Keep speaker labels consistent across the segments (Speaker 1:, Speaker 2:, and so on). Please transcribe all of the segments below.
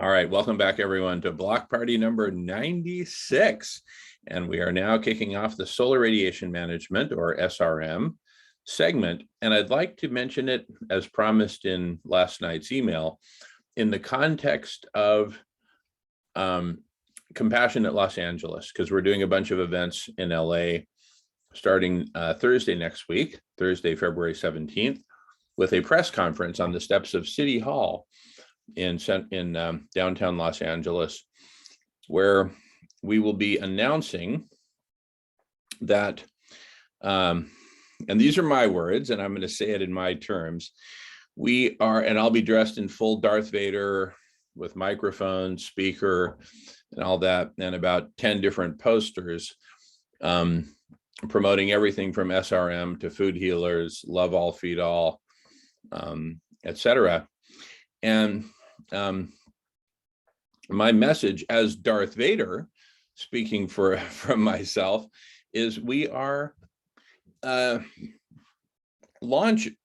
Speaker 1: All right, welcome back everyone to Block Party number 96. And we are now kicking off the Solar Radiation Management, or SRM, segment. And I'd like to mention it, as promised in last night's email, in the context of Compassionate Los Angeles, because we're doing a bunch of events in LA starting Thursday next week, Thursday, February 17th, with a press conference on the steps of City Hall in downtown Los Angeles, where we will be announcing that, and these are my words, and I'm going to say it in my terms, we are, and I'll be dressed in full Darth Vader with microphone, speaker, and all that, and about 10 different posters promoting everything from SRM to food healers, love all, feed all, etc. And my message as Darth Vader, speaking from myself, is we are launching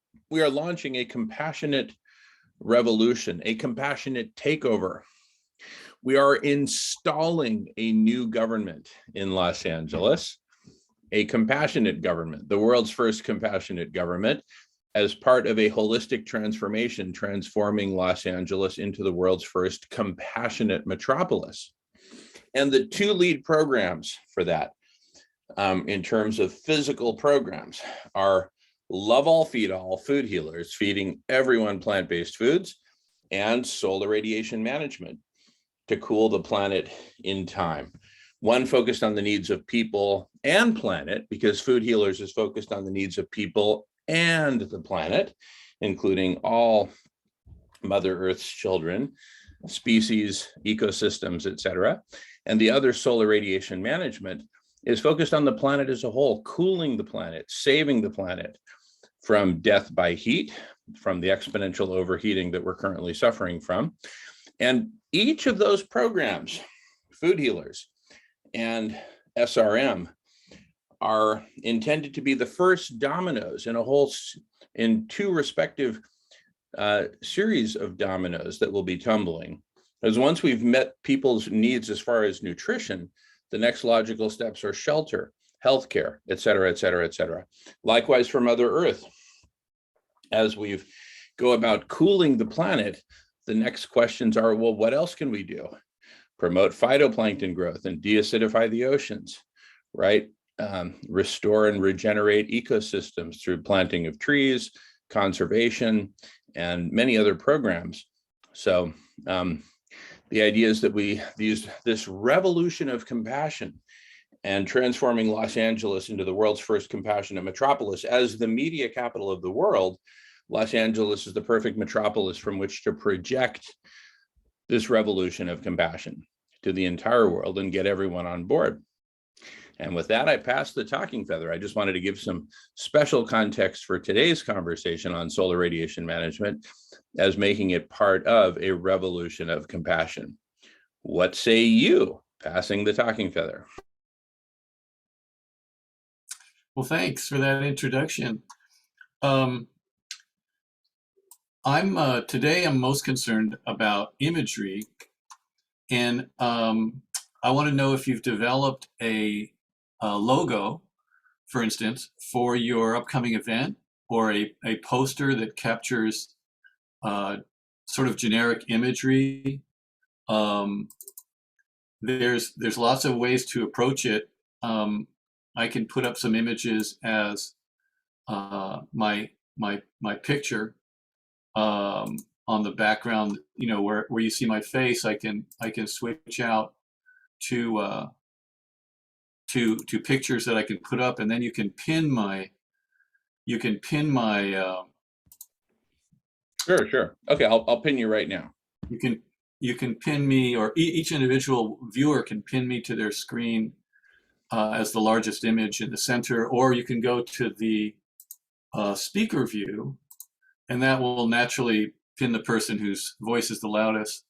Speaker 1: a compassionate revolution, a compassionate takeover. We are installing a new government in Los Angeles, a compassionate government, the world's first compassionate government, as part of a holistic transformation, transforming Los Angeles into the world's first compassionate metropolis. And the two lead programs for that, in terms of physical programs, are Love All, Feed All, food healers, feeding everyone plant-based foods, and solar radiation management to cool the planet in time. One focused on the needs of people and planet, because food healers is focused on the needs of people and the planet, including all Mother Earth's children, species, ecosystems, etc. And the other, solar radiation management, is focused on the planet as a whole, cooling the planet, saving the planet from death by heat, from the exponential overheating that we're currently suffering from. And each of those programs, food healers and SRM, are intended to be the first dominoes in two respective series of dominoes that will be tumbling. Because once we've met people's needs as far as nutrition, the next logical steps are shelter, healthcare, et cetera, et cetera, et cetera. Likewise for Mother Earth, as we go about cooling the planet, the next questions are, well, what else can we do? Promote phytoplankton growth and deacidify the oceans, right? Restore and regenerate ecosystems through planting of trees, conservation, and many other programs. So the idea is that this revolution of compassion and transforming Los Angeles into the world's first compassionate metropolis. As the media capital of the world, Los Angeles is the perfect metropolis from which to project this revolution of compassion to the entire world and get everyone on board. And with that, I pass the talking feather. I just wanted to give some special context for today's conversation on solar radiation management as making it part of a revolution of compassion. What say you? Passing the talking feather.
Speaker 2: Well, thanks for that introduction. Today I'm most concerned about imagery, and I want to know if you've developed a logo, for instance, for your upcoming event, or a poster that captures sort of generic imagery. There's lots of ways to approach it. I can put up some images as my picture on the background, where you see my face. I can switch out to pictures that I can put up, and then you can pin my
Speaker 1: Sure. Okay, I'll pin you right now.
Speaker 2: You can pin me, or each individual viewer can pin me to their screen as the largest image in the center, or you can go to the speaker view, and that will naturally pin the person whose voice is the loudest.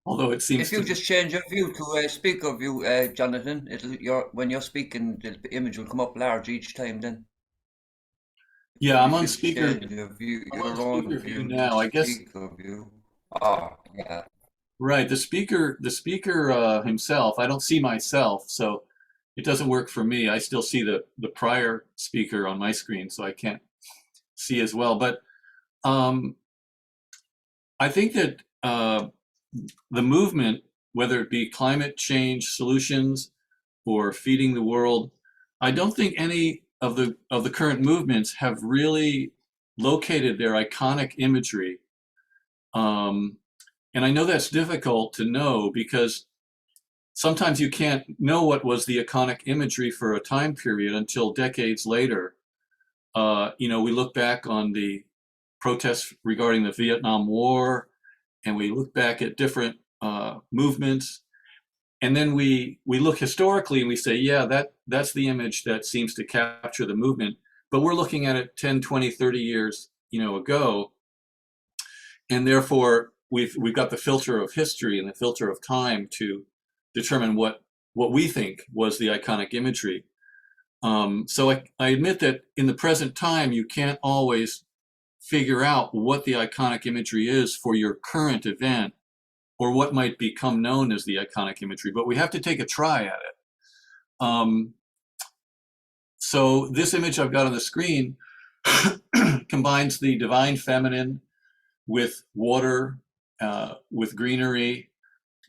Speaker 2: Although it seems
Speaker 3: if you just change your view to speaker view, Jonathan, when you're speaking, the image will come up large each time. Then.
Speaker 2: Yeah, I'm on speaker.
Speaker 3: Your view,
Speaker 2: I'm on speaker view now. I guess.
Speaker 3: Speaker view. Oh, yeah.
Speaker 2: Right. The speaker himself, I don't see myself, so it doesn't work for me. I still see the prior speaker on my screen, so I can't see as well. But um, I think that the movement, whether it be climate change solutions or feeding the world, I don't think any of the current movements have really located their iconic imagery. Um, and I know that's difficult to know because sometimes you can't know what was the iconic imagery for a time period until decades later. We look back on the protests regarding the Vietnam War, and we look back at different movements, and then we look historically and we say, yeah, that's the image that seems to capture the movement. But we're looking at it 10, 20, 30 years, ago, and therefore we've got the filter of history and the filter of time to determine what we think was the iconic imagery. So I admit that in the present time, you can't always figure out what the iconic imagery is for your current event or what might become known as the iconic imagery, but we have to take a try at it. So this image I've got on the screen combines the divine feminine with water, with greenery,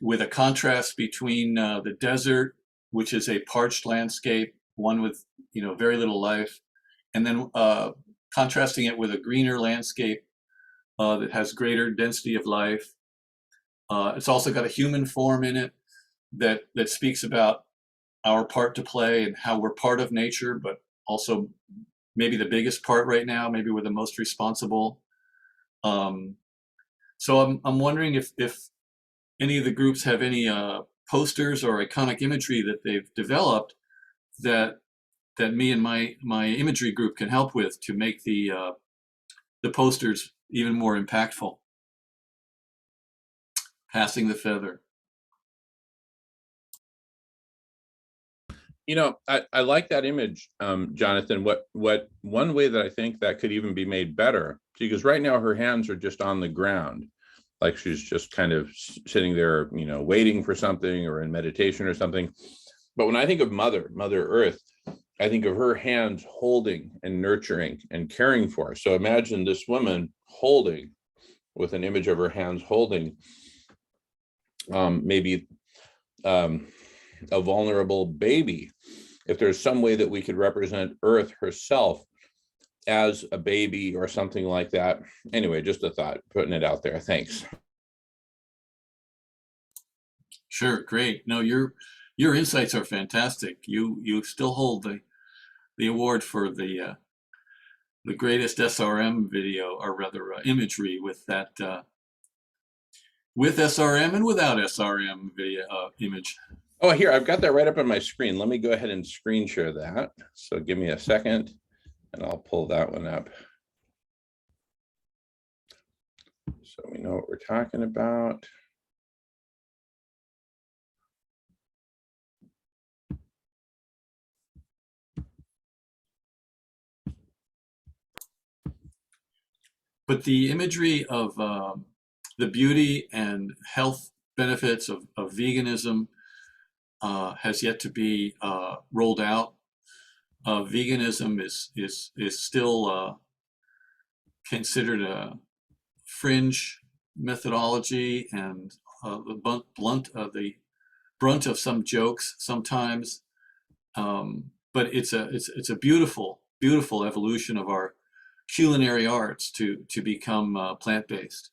Speaker 2: with a contrast between the desert, which is a parched landscape, one with very little life, and then contrasting it with a greener landscape that has greater density of life. It's also got a human form in it that speaks about our part to play and how we're part of nature, but also maybe the biggest part right now, maybe we're the most responsible. So I'm wondering if any of the groups have any posters or iconic imagery that they've developed that me and my imagery group can help with to make the posters even more impactful. Passing the feather.
Speaker 1: I like that image, Jonathan. What one way that I think that could even be made better, because right now her hands are just on the ground, like she's just kind of sitting there, waiting for something or in meditation or something. But when I think of Mother Earth, I think of her hands holding and nurturing and caring for us. So imagine this woman holding, with an image of her hands holding maybe a vulnerable baby. If there's some way that we could represent Earth herself as a baby or something like that. Anyway, just a thought, putting it out there. Thanks.
Speaker 2: Sure, great. No, your insights are fantastic. You still hold the award for the greatest SRM video, or rather imagery, with that with SRM and without SRM video image.
Speaker 1: Oh, here, I've got that right up on my screen. Let me go ahead and screen share that. So give me a second and I'll pull that one up. So we know what we're talking about.
Speaker 2: But the imagery of the beauty and health benefits of veganism has yet to be rolled out. Veganism is still considered a fringe methodology and the brunt of some jokes sometimes. But it's a beautiful evolution of our culinary arts to become plant-based.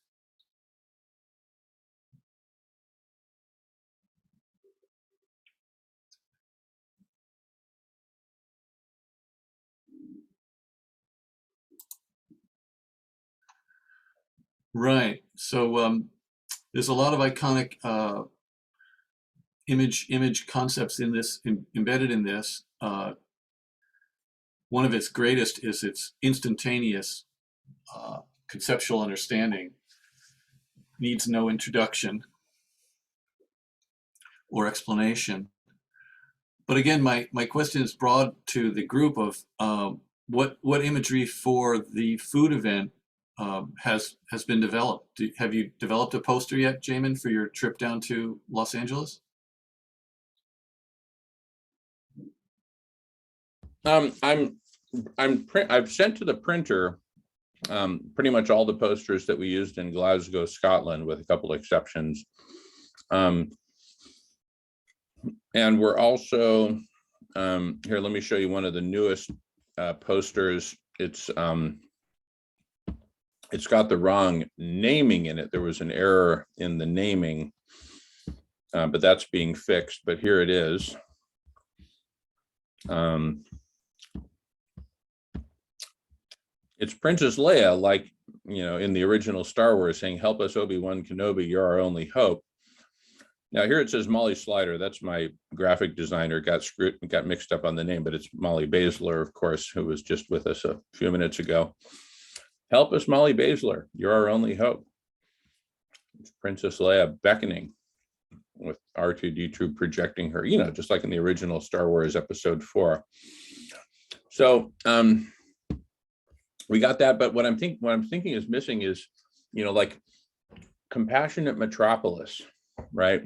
Speaker 2: Right. So there's a lot of iconic image concepts in this, embedded in this. One of its greatest is its instantaneous conceptual understanding. Needs no introduction or explanation. But again, my question is broad to the group of what imagery for the food event has been developed. Have you developed a poster yet, Jamin, for your trip down to Los Angeles?
Speaker 1: I've sent to the printer pretty much all the posters that we used in Glasgow, Scotland, with a couple exceptions. And we're also here. Let me show you one of the newest posters. It's got the wrong naming in it. There was an error in the naming, but that's being fixed. But here it is. It's Princess Leia, like, in the original Star Wars, saying, "Help us, Obi-Wan Kenobi, you're our only hope." Now here it says Molly Slider. That's my graphic designer. Got mixed up on the name, but it's Molly Baszler, of course, who was just with us a few minutes ago. Help us, Molly Baszler, you're our only hope. It's Princess Leia beckoning, with R2-D2 projecting her, just like in the original Star Wars Episode 4. So we got that, but what I'm thinking is missing is, like compassionate metropolis, right?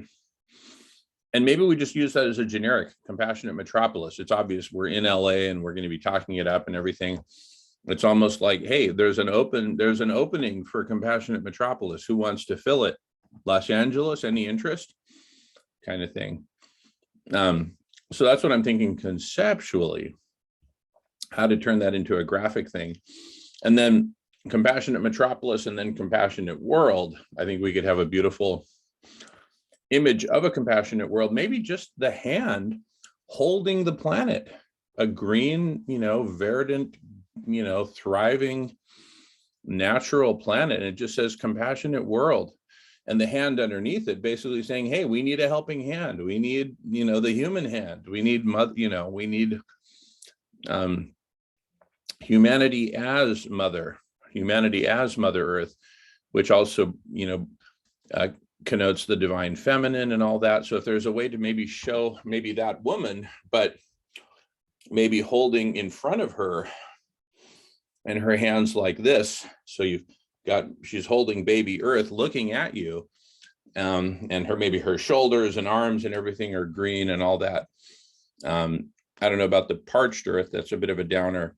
Speaker 1: And maybe we just use that as a generic compassionate metropolis. It's obvious we're in LA and we're going to be talking it up and everything. It's almost like, hey, there's an opening for compassionate metropolis. Who wants to fill it? Los Angeles, any interest? Kind of thing. So that's what I'm thinking conceptually, how to turn that into a graphic thing. And then compassionate metropolis and then compassionate world. I think we could have a beautiful image of a compassionate world, maybe just the hand holding the planet, a green, verdant, thriving natural planet. And it just says compassionate world. And the hand underneath it basically saying, hey, we need a helping hand. We need, the human hand. We need, we need humanity as Mother Earth, which also, connotes the divine feminine and all that. So if there's a way to maybe show maybe that woman, but maybe holding in front of her and her hands like this. So she's holding baby Earth looking at you, and maybe her shoulders and arms and everything are green and all that. I don't know about the parched Earth. That's a bit of a downer,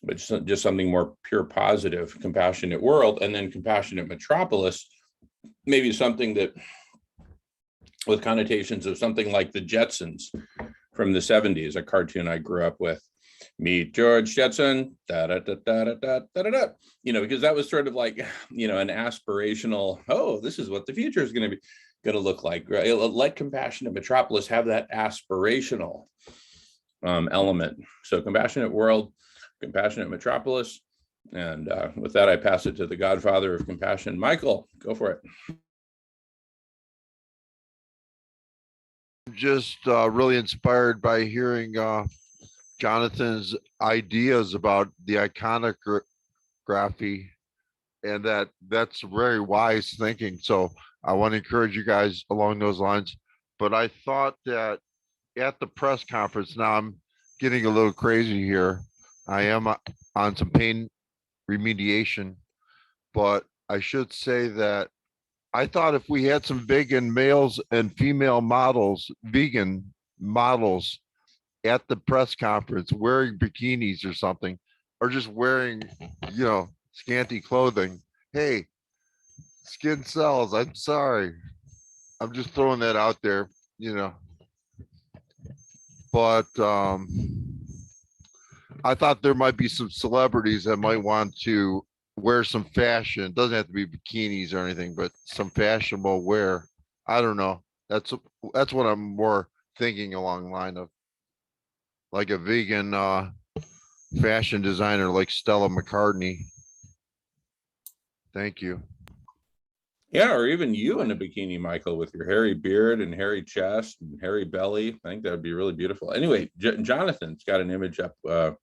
Speaker 1: but just something more pure positive, compassionate world. And then compassionate metropolis, maybe something that with connotations of something like the Jetsons from the 70s, a cartoon I grew up with. Meet George Jetson, da da da da da da da da. Because that was sort of like, an aspirational, oh, this is what the future is going to look like. Right? Let compassionate metropolis have that aspirational element. So compassionate world, compassionate metropolis. And with that, I pass it to the godfather of compassion, Michael. Go for it.
Speaker 4: Just really inspired by hearing Jonathan's ideas about the iconography, and that's very wise thinking. So I want to encourage you guys along those lines. But I thought that at the press conference, now I'm getting a little crazy here. I am on some pain remediation, but I should say that I thought if we had some vegan males and female models, vegan models at the press conference wearing bikinis or something, or just wearing, scanty clothing. Hey, skin sells. I'm sorry. I'm just throwing that out there, But I thought there might be some celebrities that might want to wear some fashion. It doesn't have to be bikinis or anything, but some fashionable wear. I don't know. That's what I'm more thinking along the line of, like a vegan fashion designer like Stella McCartney. Thank you.
Speaker 1: Yeah, or even you in a bikini, Michael, with your hairy beard and hairy chest and hairy belly. I think that would be really beautiful. Anyway, Jonathan's got an image up.
Speaker 2: Right.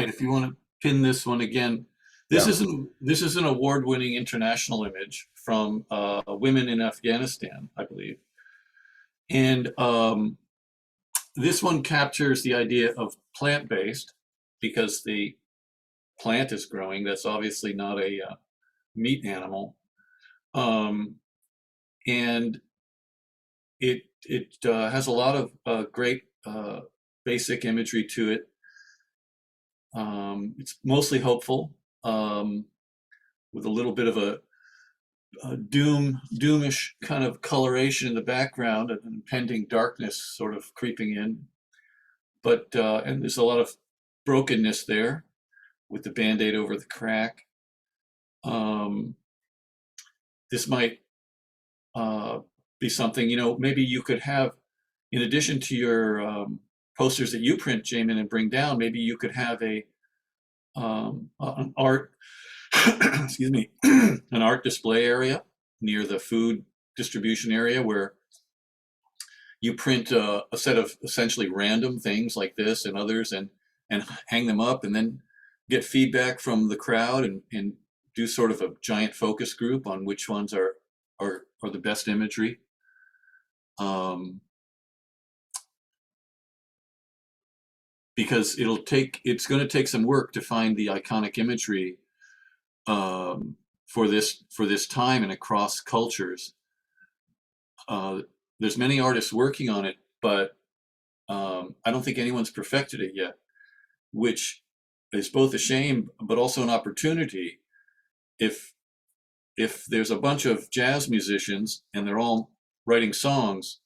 Speaker 2: If you want to pin this one again, this is an award-winning international image from women in Afghanistan, I believe. And this one captures the idea of plant-based, because the plant is growing. That's obviously not a meat animal. And it has a lot of great basic imagery to it. It's mostly hopeful, with a little bit of a doomish kind of coloration in the background, an impending darkness sort of creeping in. But and there's a lot of brokenness there with the Band-Aid over the crack. This might be something, maybe you could have, in addition to your posters that you print, Jamin, and bring down, maybe you could have an art, excuse me, an art display area near the food distribution area where you print a set of essentially random things like this and others, and hang them up, and then get feedback from the crowd, and do sort of a giant focus group on which ones are the best imagery. Because it's going to take some work to find the iconic imagery for this time and across cultures. There's many artists working on it, but I don't think anyone's perfected it yet, which is both a shame but also an opportunity. If there's a bunch of jazz musicians and they're all writing songs,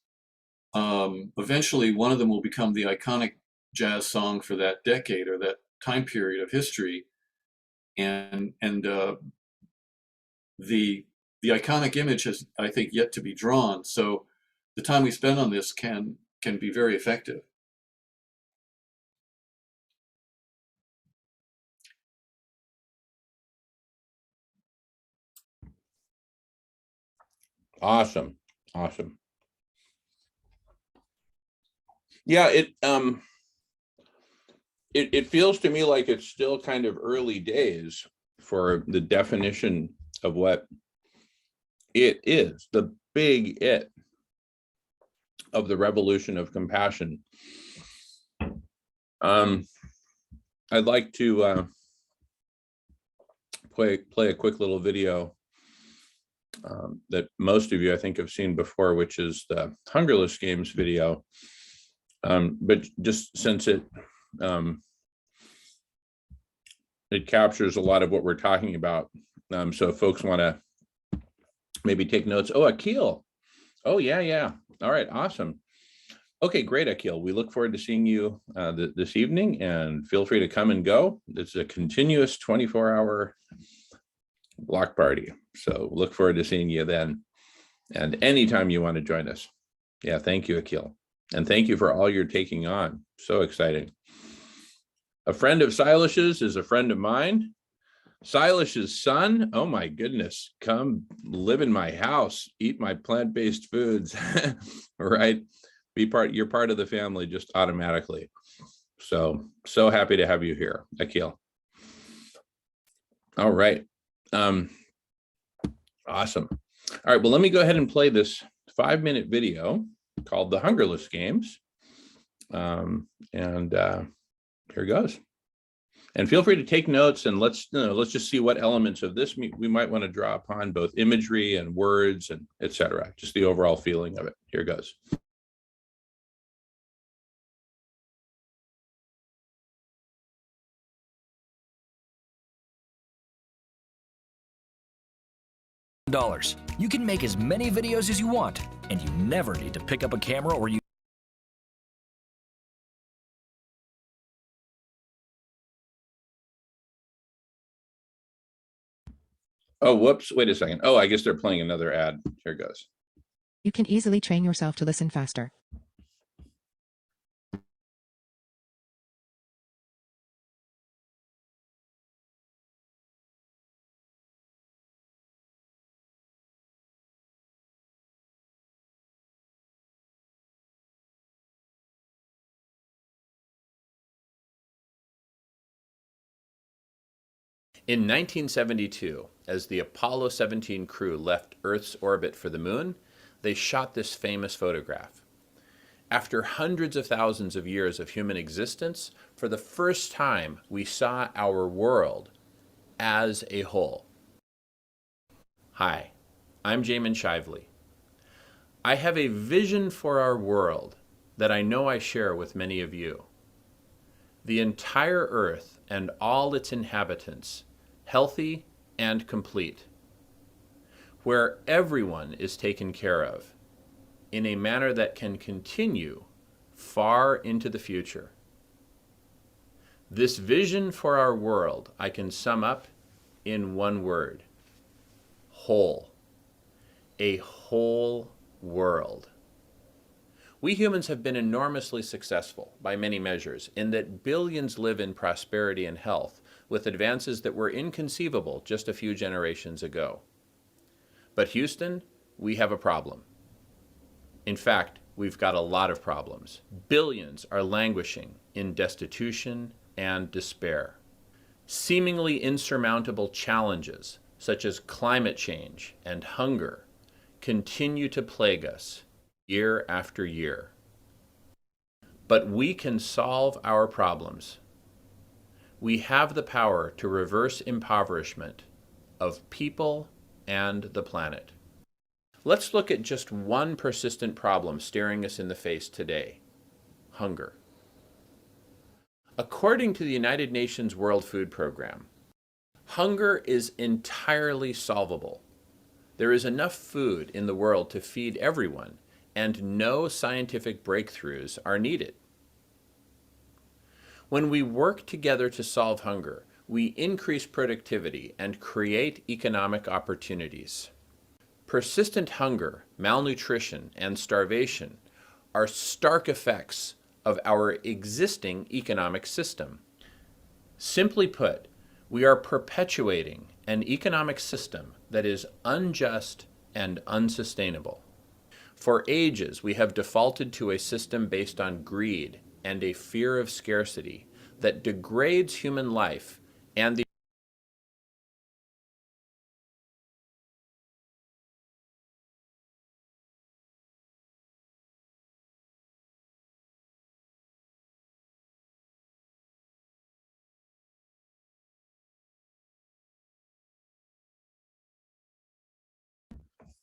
Speaker 2: eventually one of them will become the iconic jazz song for that decade or that time period of history, and the iconic image has, I think, yet to be drawn. So the time we spend on this can be very effective.
Speaker 1: Awesome. Yeah, it feels to me like it's still kind of early days for the definition of what it is, the big it of the revolution of compassion. I'd like to play a quick little video that most of you, I think, have seen before, which is the Hungerless Games video. But just since it captures a lot of what we're talking about, so if folks want to maybe take notes. Oh, Akil. Oh, yeah. All right, awesome. Okay, great, Akil. We look forward to seeing you this evening, and feel free to come and go. It's a continuous 24-hour block party. So look forward to seeing you then, and anytime you want to join us. Yeah, thank you, Akil. And thank you for all you're taking on. So exciting. A friend of Silas's is a friend of mine. Silas's son, oh my goodness, come live in my house, eat my plant-based foods, right? You're part of the family just automatically. So happy to have you here, Akil. All right. Awesome. All right, well, let me go ahead and play this 5-minute video called The Hungerless Games. Here goes. And feel free to take notes, and let's just see what elements of this we might want to draw upon, both imagery and words and etc. Just the overall feeling of it. Here goes.
Speaker 5: $1. You can make as many videos as you want, and you never need to pick up a camera or use.
Speaker 1: Oh, whoops, wait a second. Oh, I guess they're playing another ad. Here goes.
Speaker 6: You can easily train yourself to listen faster.
Speaker 7: In 1972, as the Apollo 17 crew left Earth's orbit for the moon, they shot this famous photograph. After hundreds of thousands of years of human existence, for the first time, we saw our world as a whole. Hi, I'm Jamin Shively. I have a vision for our world that I know I share with many of you. The entire earth and all its inhabitants, healthy and complete, where everyone is taken care of in a manner that can continue far into the future. This vision for our world I can sum up in one word: whole. A whole world. We humans have been enormously successful by many measures in that billions live in prosperity and health with advances that were inconceivable just a few generations ago. But Houston, we have a problem. In fact, we've got a lot of problems. Billions are languishing in destitution and despair. Seemingly insurmountable challenges, such as climate change and hunger, continue to plague us year after year. But we can solve our problems. We have the power to reverse impoverishment of people and the planet. Let's look at just one persistent problem staring us in the face today: hunger. According to the United Nations World Food Program, hunger is entirely solvable. There is enough food in the world to feed everyone, and no scientific breakthroughs are needed. When we work together to solve hunger, we increase productivity and create economic opportunities. Persistent hunger, malnutrition, and starvation are stark effects of our existing economic system. Simply put, we are perpetuating an economic system that is unjust and unsustainable. For ages, we have defaulted to a system based on greed and a fear of scarcity that degrades human life and the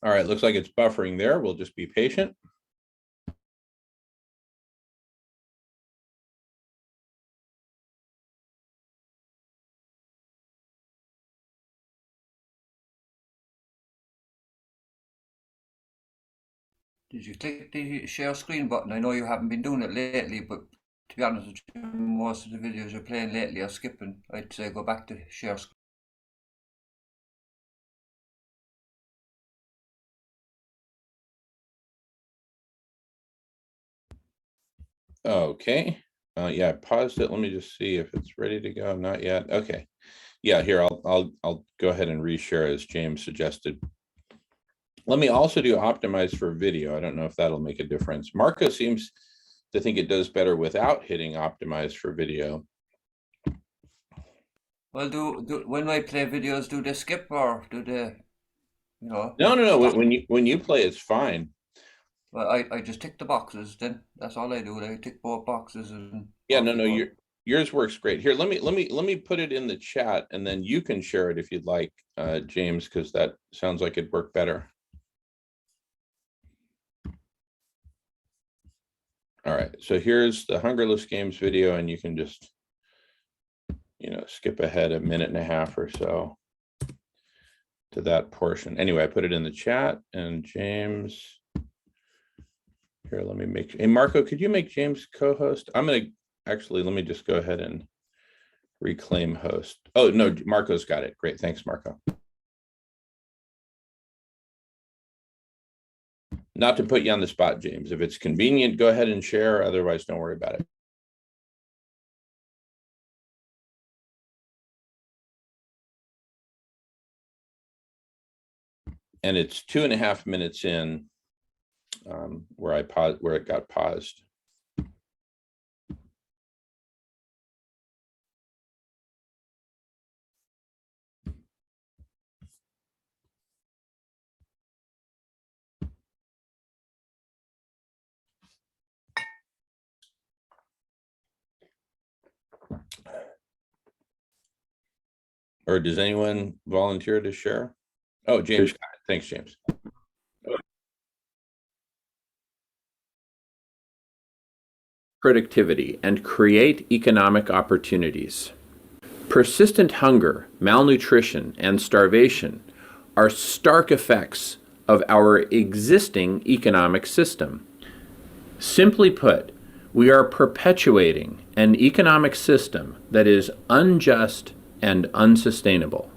Speaker 1: All right, looks like it's buffering there. We'll just be patient.
Speaker 3: Did you click the share screen button? I know you haven't been doing it lately, but to be honest with you, most of the videos you're playing lately are skipping. I'd say go back to share screen.
Speaker 1: Okay. Yeah, I paused it. Let me just see if it's ready to go. Not yet. Okay. Yeah, here I'll go ahead and reshare as James suggested. Let me also do optimize for video. I don't know if that'll make a difference. Marco seems to think it does better without hitting optimize for video.
Speaker 3: Well, do when I play videos, do they skip or do they, you know?
Speaker 1: No.
Speaker 3: Stop?
Speaker 1: When you play, it's fine.
Speaker 3: Well, I just tick the boxes. Then that's all I do. I tick both boxes and
Speaker 1: Yeah,
Speaker 3: off you
Speaker 1: no,
Speaker 3: go.
Speaker 1: yours works great. Here, let me put it in the chat, and then you can share it if you'd like, James, because that sounds like it'd work better. All right, so here's the Hungerless Games video, and you can just, skip ahead a minute and a half or so to that portion. Anyway, I put it in the chat, and James, here, let me make, hey, Marco, could you make James co-host? I'm gonna, actually, let me just go ahead and reclaim host. Oh, no, Marco's got it. Great, thanks, Marco. Not to put you on the spot, James. If it's convenient, go ahead and share. Otherwise, don't worry about it. And it's 2.5 minutes in where I paused, where it got paused. Or does anyone volunteer to share? Oh, James got it. Thanks, James.
Speaker 7: Productivity and create economic opportunities. Persistent hunger, malnutrition, and starvation are stark effects of our existing economic system. Simply put, we are perpetuating an economic system that is unjust and unsustainable.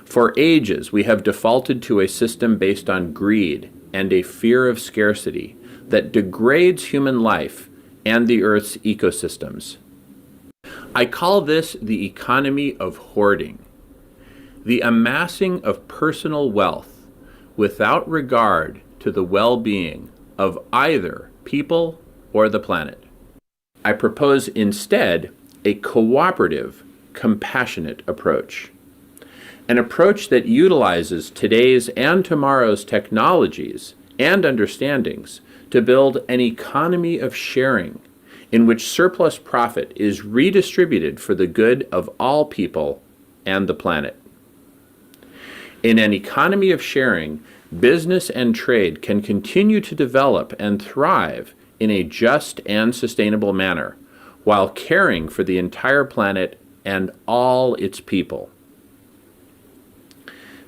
Speaker 7: For ages, we have defaulted to a system based on greed and a fear of scarcity that degrades human life and the Earth's ecosystems. I call this the economy of hoarding, the amassing of personal wealth without regard to the well-being of either people or the planet. I propose instead a cooperative, compassionate approach. An approach that utilizes today's and tomorrow's technologies and understandings to build an economy of sharing in which surplus profit is redistributed for the good of all people and the planet. In an economy of sharing, business and trade can continue to develop and thrive in a just and sustainable manner while caring for the entire planet and all its people.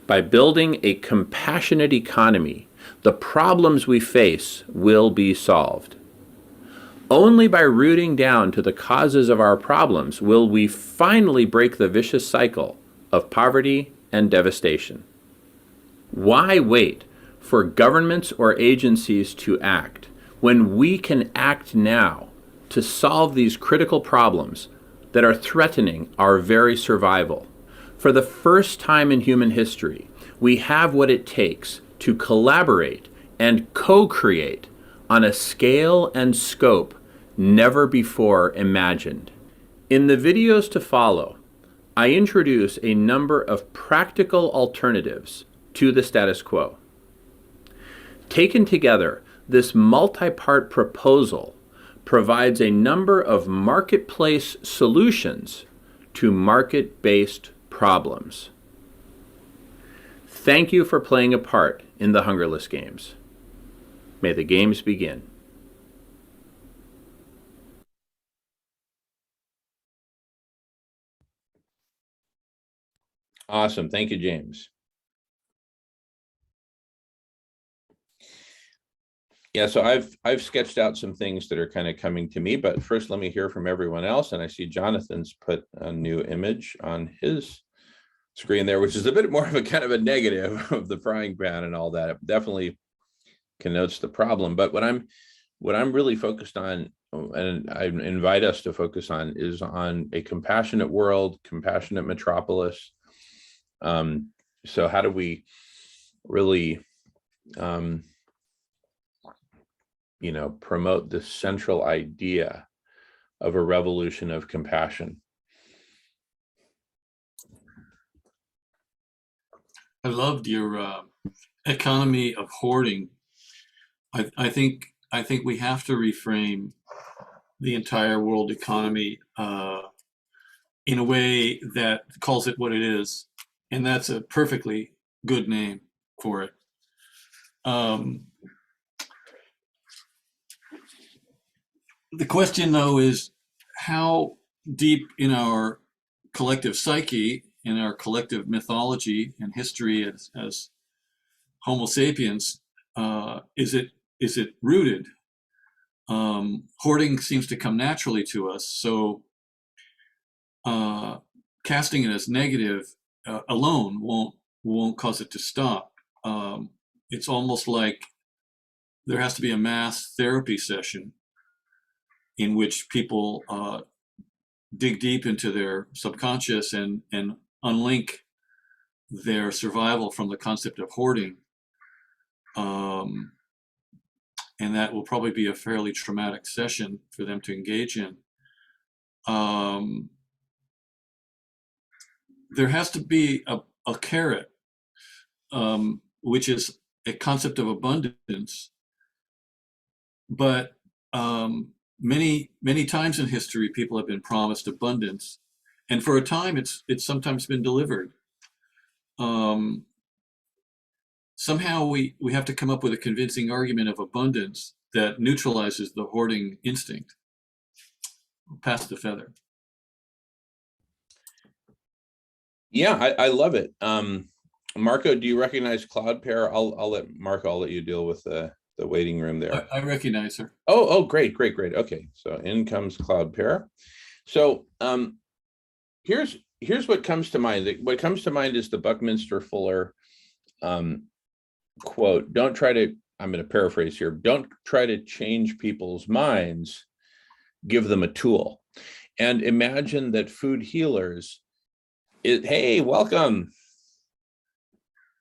Speaker 7: By building a compassionate economy, the problems we face will be solved. Only by rooting down to the causes of our problems will we finally break the vicious cycle of poverty and devastation. Why wait for governments or agencies to act when we can act now to solve these critical problems that are threatening our very survival? For the first time in human history, we have what it takes to collaborate and co-create on a scale and scope never before imagined. In the videos to follow, I introduce a number of practical alternatives to the status quo. Taken together, this multi-part proposal provides a number of marketplace solutions to market-based problems. Thank you for playing a part in the Hungerless Games. May the games begin.
Speaker 1: Awesome. Thank you, James. Yeah, so I've sketched out some things that are kind of coming to me, but first let me hear from everyone else. And I see Jonathan's put a new image on his screen there, which is a bit more of a kind of a negative of the frying pan and all that. It definitely connotes the problem. But what I'm really focused on, and I invite us to focus on, is on a compassionate world, compassionate metropolis. So how do we really promote this central idea of a revolution of compassion?
Speaker 2: I loved your economy of hoarding. I think we have to reframe the entire world economy in a way that calls it what it is, and that's a perfectly good name for it. The question, though, is how deep in our collective psyche, in our collective mythology and history as Homo sapiens, is it rooted? Hoarding seems to come naturally to us, so casting it as negative alone won't cause it to stop. It's almost like there has to be a mass therapy session in which people dig deep into their subconscious and unlink their survival from the concept of hoarding. And that will probably be a fairly traumatic session for them to engage in. There has to be a carrot, which is a concept of abundance. But many times in history, people have been promised abundance, And for a time, it's sometimes been delivered. Somehow we have to come up with a convincing argument of abundance that neutralizes the hoarding instinct. Pass the feather.
Speaker 1: Yeah, I love it. Marco, do you recognize Cloudpair? I'll let Marco, I'll let you deal with the waiting room there.
Speaker 2: I recognize her.
Speaker 1: Oh, great. Okay, so in comes Cloudpair. So here's what comes to mind. What comes to mind is the Buckminster Fuller quote. Don't try to, I'm going to paraphrase here, don't try to change people's minds, give them a tool. And imagine that food healers, hey, welcome.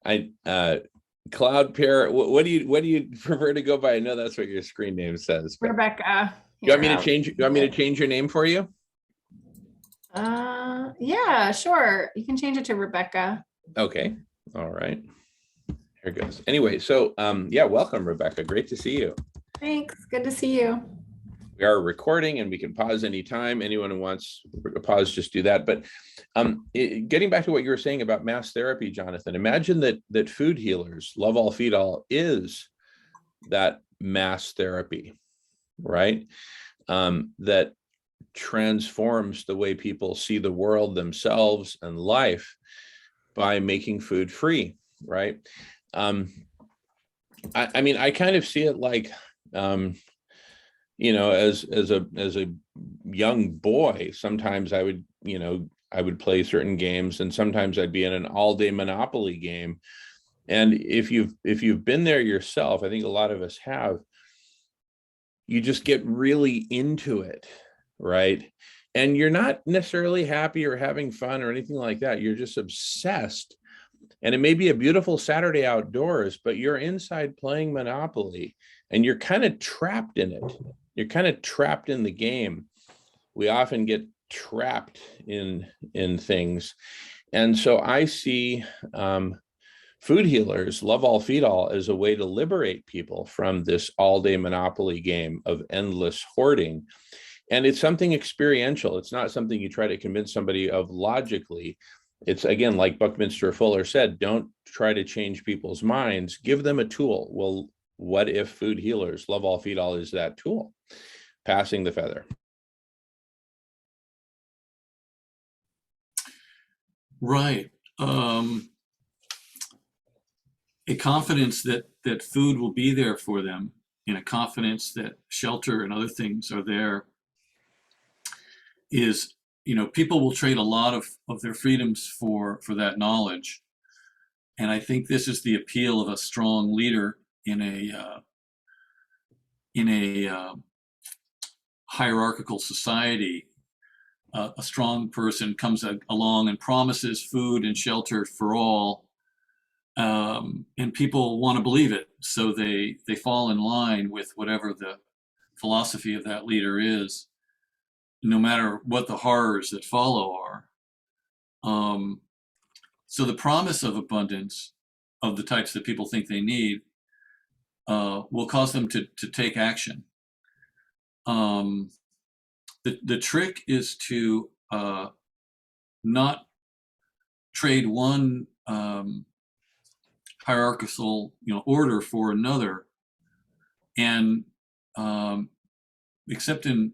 Speaker 1: Cloudpair, what do you prefer to go by? I know that's what your screen name says.
Speaker 8: Rebecca.
Speaker 1: You want me to change? You want me to change your name for you?
Speaker 8: Yeah, sure. You can change it to Rebecca.
Speaker 1: Okay. All right. Here goes. Anyway, so yeah, welcome, Rebecca. Great to see you.
Speaker 8: Thanks. Good to see you.
Speaker 1: We are recording and we can pause anytime. Anyone who wants to pause, just do that. But getting back to what you were saying about mass therapy, Jonathan, imagine that food healers, Love All, Feed All is that mass therapy, right? That transforms the way people see the world, themselves, and life by making food free, right? I mean, I kind of see it like, you know, as a young boy, sometimes I would, you know, I would play certain games, and sometimes I'd be in an all-day Monopoly game. And if you've been there yourself, I think a lot of us have, you just get really into it, right? And you're not necessarily happy or having fun or anything like that. You're just obsessed. And it may be a beautiful Saturday outdoors, but you're inside playing Monopoly and you're kind of trapped in it. You're kind of trapped in the game. We often get trapped in things. And so I see food healers, Love All, Feed All, as a way to liberate people from this all-day Monopoly game of endless hoarding. And it's something experiential. It's not something you try to convince somebody of logically. It's, again, like Buckminster Fuller said, don't try to change people's minds, give them a tool. Well, what if food healers, Love All, Feed All is that tool? Passing the feather.
Speaker 2: Right. A confidence that food will be there for them, and a confidence that shelter and other things are there is, you know, people will trade a lot of their freedoms for that knowledge. And I think this is the appeal of a strong leader in a hierarchical society. A strong person comes along and promises food and shelter for all, and people want to believe it, so they fall in line with whatever the philosophy of that leader is, no matter what the horrors that follow are. So the promise of abundance of the types that people think they need will cause them to take action. The trick is to not trade one hierarchical, you know, order for another, and except in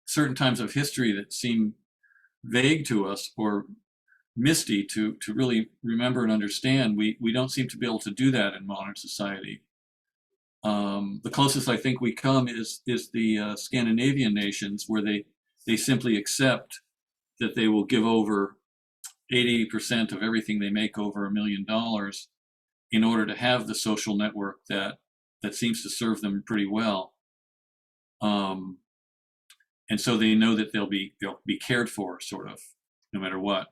Speaker 2: certain times of history that seem vague to us or misty to really remember and understand, we don't seem to be able to do that in modern society. The closest I think we come is the Scandinavian nations, where they simply accept that they will give over 80% of everything they make over $1 million in order to have the social network that seems to serve them pretty well. And so they know that they'll be cared for, sort of, no matter what.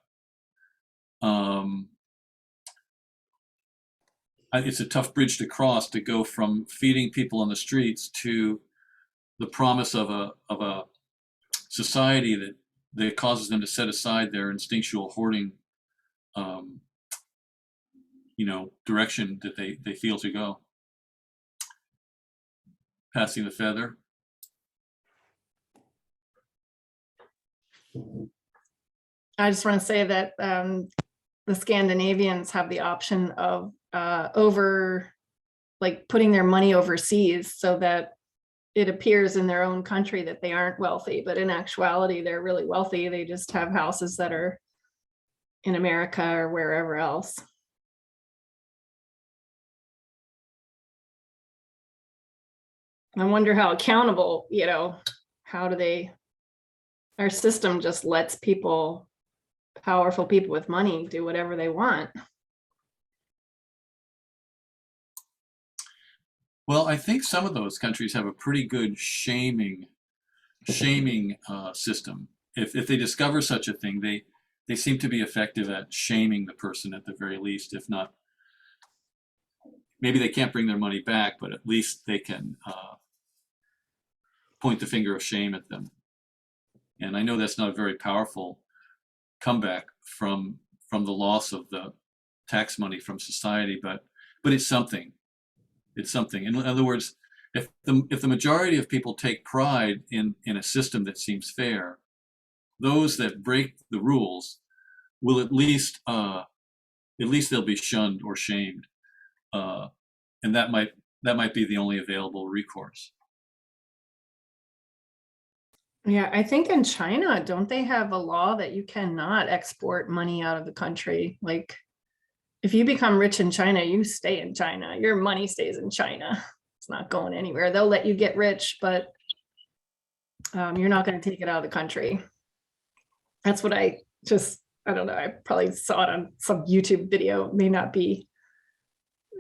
Speaker 2: It's a tough bridge to cross, to go from feeding people on the streets to the promise of a society that causes them to set aside their instinctual hoarding, you know, direction that they feel to go. Passing the feather.
Speaker 8: I just want to say that the Scandinavians have the option of putting their money overseas so that it appears in their own country that they aren't wealthy, but in actuality, they're really wealthy. They just have houses that are in America or wherever else. I wonder how accountable, our system just lets powerful people with money do whatever they want.
Speaker 2: Well, I think some of those countries have a pretty good shaming system. If they discover such a thing, they seem to be effective at shaming the person at the very least. If not, maybe they can't bring their money back, but at least they can point the finger of shame at them. And I know that's not a very powerful comeback from the loss of the tax money from society, but it's something. It's something. In other words, if the majority of people take pride in a system that seems fair, those that break the rules will at least they'll be shunned or shamed, and that might be the only available recourse.
Speaker 8: Yeah, I think in China, don't they have a law that you cannot export money out of the country? Like, if you become rich in China, you stay in China. Your money stays in China. It's not going anywhere. They'll let you get rich, but you're not going to take it out of the country. That's what I don't know. I probably saw it on some YouTube video. It may not be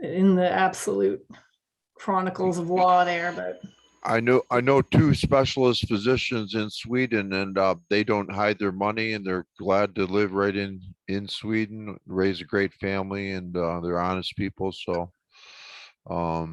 Speaker 8: in the absolute chronicles of law there, but
Speaker 4: I know two specialist physicians in Sweden, and they don't hide their money, and they're glad to live right in Sweden, raise a great family, and they're honest people. So I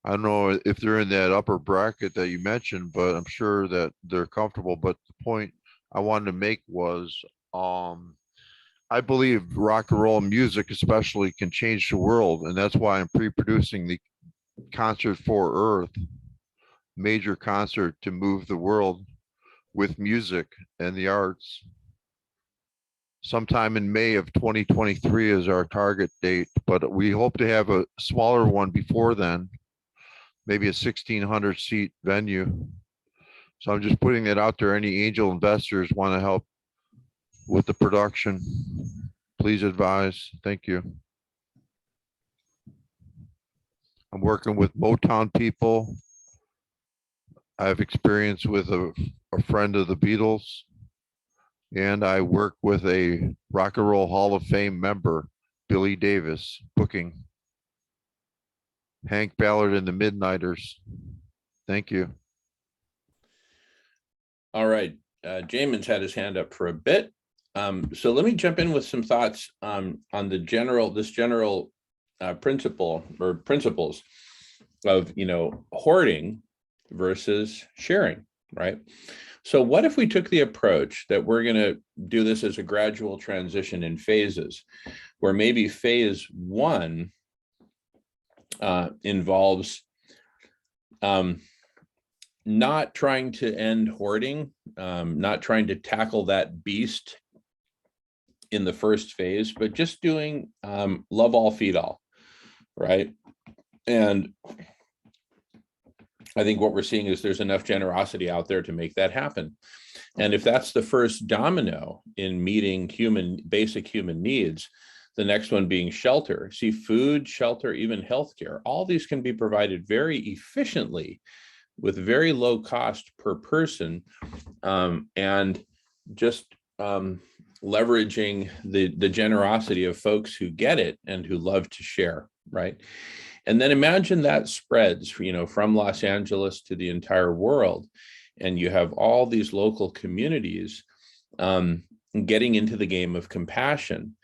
Speaker 4: don't know if they're in that upper bracket that you mentioned, but I'm sure that they're comfortable. But the point I wanted to make was I believe rock and roll music especially can change the world, and that's why I'm pre-producing the Concert for Earth major concert to move the world with music and the arts. Sometime in May of 2023 is our target date, but we hope to have a smaller one before then, maybe a 1,600 seat venue. So I'm just putting it out there. Any angel investors want to help with the production, please advise. Thank you. I'm working with Motown people. I have experience with a friend of the Beatles, and I work with a Rock and Roll Hall of Fame member, Billy Davis, booking. Hank Ballard and the Midnighters. Thank you.
Speaker 1: All right, Jamin's had his hand up for a bit. So let me jump in with some thoughts on this general principle or principles of, hoarding versus sharing, right? So what if we took the approach that we're going to do this as a gradual transition in phases, where maybe phase one involves not trying to end hoarding, not trying to tackle that beast in the first phase, but just doing love all, feed all, right? And I think what we're seeing is there's enough generosity out there to make that happen. And if that's the first domino in meeting basic human needs, the next one being shelter. See, food, shelter, even healthcare, all these can be provided very efficiently with very low cost per person, and just leveraging the generosity of folks who get it and who love to share, right? And then imagine that spreads, from Los Angeles to the entire world, and you have all these local communities getting into the game of compassion.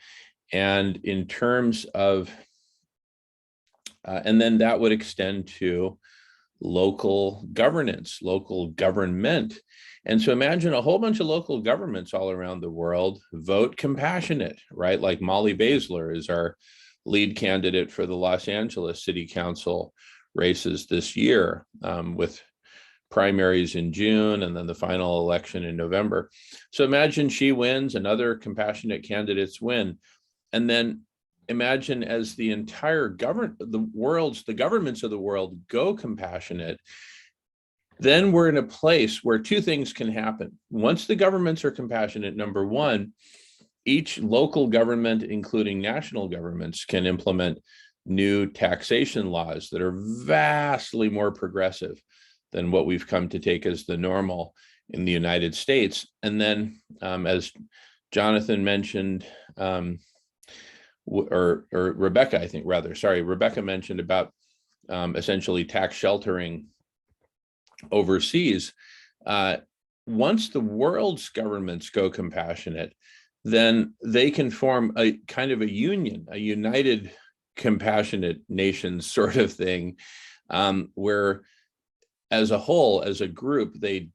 Speaker 1: And in terms of, and then that would extend to local governance, local government. And so imagine a whole bunch of local governments all around the world vote compassionate, right? Like Molly Baszler is our lead candidate for the Los Angeles City Council races this year, with primaries in June and then the final election in November. So imagine she wins and other compassionate candidates win. And then imagine as the entire the governments of the world go compassionate, then we're in a place where two things can happen. Once the governments are compassionate, number one, each local government, including national governments, can implement new taxation laws that are vastly more progressive than what we've come to take as the normal in the United States. And then, as Jonathan mentioned, or Rebecca, I think rather, sorry, Rebecca mentioned about essentially tax sheltering overseas. Once the world's governments go compassionate, then they can form a kind of a union, a united compassionate nations sort of thing, where as a whole, as a group, they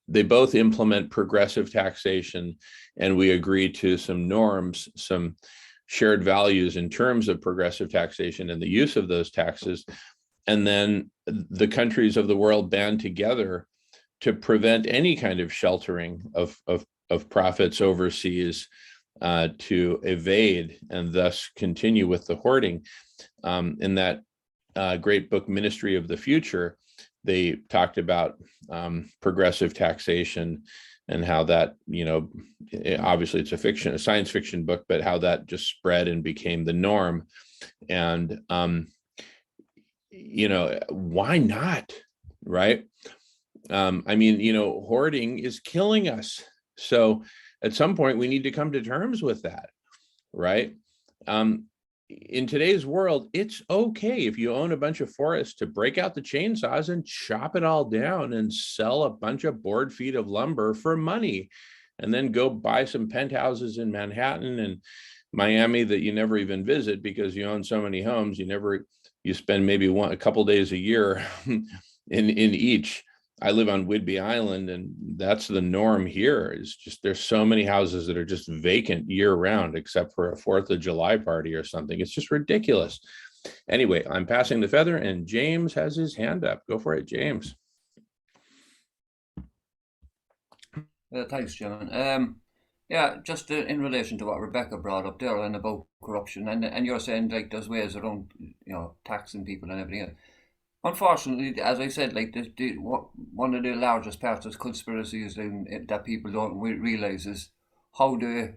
Speaker 1: both implement progressive taxation, and we agree to some norms, some shared values in terms of progressive taxation and the use of those taxes. And then the countries of the world band together to prevent any kind of sheltering of profits overseas, to evade and thus continue with the hoarding. In that great book, Ministry of the Future, they talked about progressive taxation and how that, obviously it's a science fiction book, but how that just spread and became the norm. And, why not, right? Hoarding is killing us. So at some point we need to come to terms with that, right? In today's world, it's okay if you own a bunch of forests to break out the chainsaws and chop it all down and sell a bunch of board feet of lumber for money, and then go buy some penthouses in Manhattan and Miami that you never even visit because you own so many homes. You spend maybe a couple days a year in each. I live on Whidbey Island, and that's the norm here. Is just there's so many houses that are just vacant year round, except for a 4th of July party or something. It's just ridiculous. Anyway, I'm passing the feather, and James has his hand up. Go for it, James.
Speaker 3: Thanks, John. Just in relation to what Rebecca brought up there and about corruption, and you're saying like there's ways around, taxing people and everything else. Unfortunately, as I said, like one of the largest parts of conspiracies that people don't realize is how the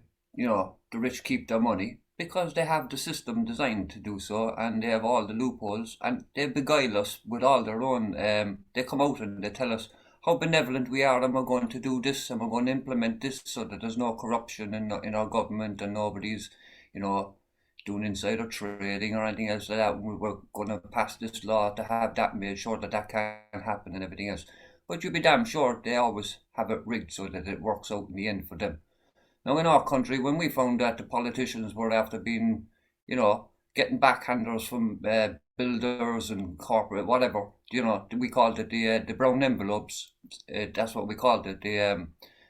Speaker 3: rich keep their money, because they have the system designed to do so, and they have all the loopholes, and they beguile us with all their own. They come out and they tell us how benevolent we are, and we're going to do this, and we're going to implement this, so that there's no corruption in our government, and nobody's, doing insider trading or anything else like that. We're going to pass this law to have that made sure that can't happen and everything else. But you'd be damn sure they always have it rigged so that it works out in the end for them. Now, in our country, when we found that the politicians were after being, getting backhanders from builders and corporate, whatever, we called it the brown envelopes. That's what we called it.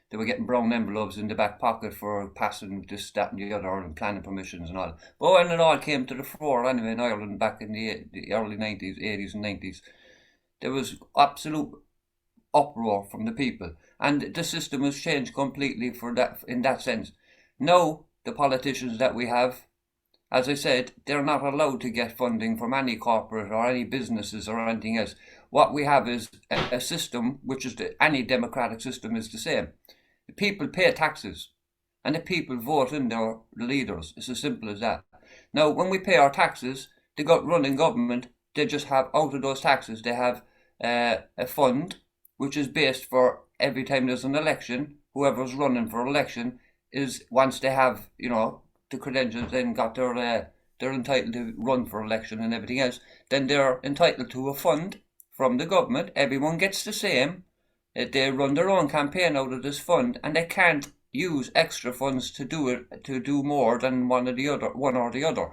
Speaker 3: They were getting brown envelopes in the back pocket for passing this, that and the other, and planning permissions and all. But when it all came to the fore anyway in Ireland back in the early 90s, 80s and 90s, there was absolute uproar from the people. And the system has changed completely in that sense. Now, the politicians that we have, as I said, they're not allowed to get funding from any corporate or any businesses or anything else. What we have is a system, which is any democratic system is the same. The people pay taxes, and the people vote in their leaders. It's as simple as that. Now, when we pay our taxes, the running government, they just have, out of those taxes, they have a fund, which is based for every time there's an election, whoever's running for election is, once they have, the credentials, then got they're entitled to run for election and everything else, then they're entitled to a fund from the government. Everyone gets the same. They run their own campaign out of this fund, and they can't use extra funds to do more than one or the other.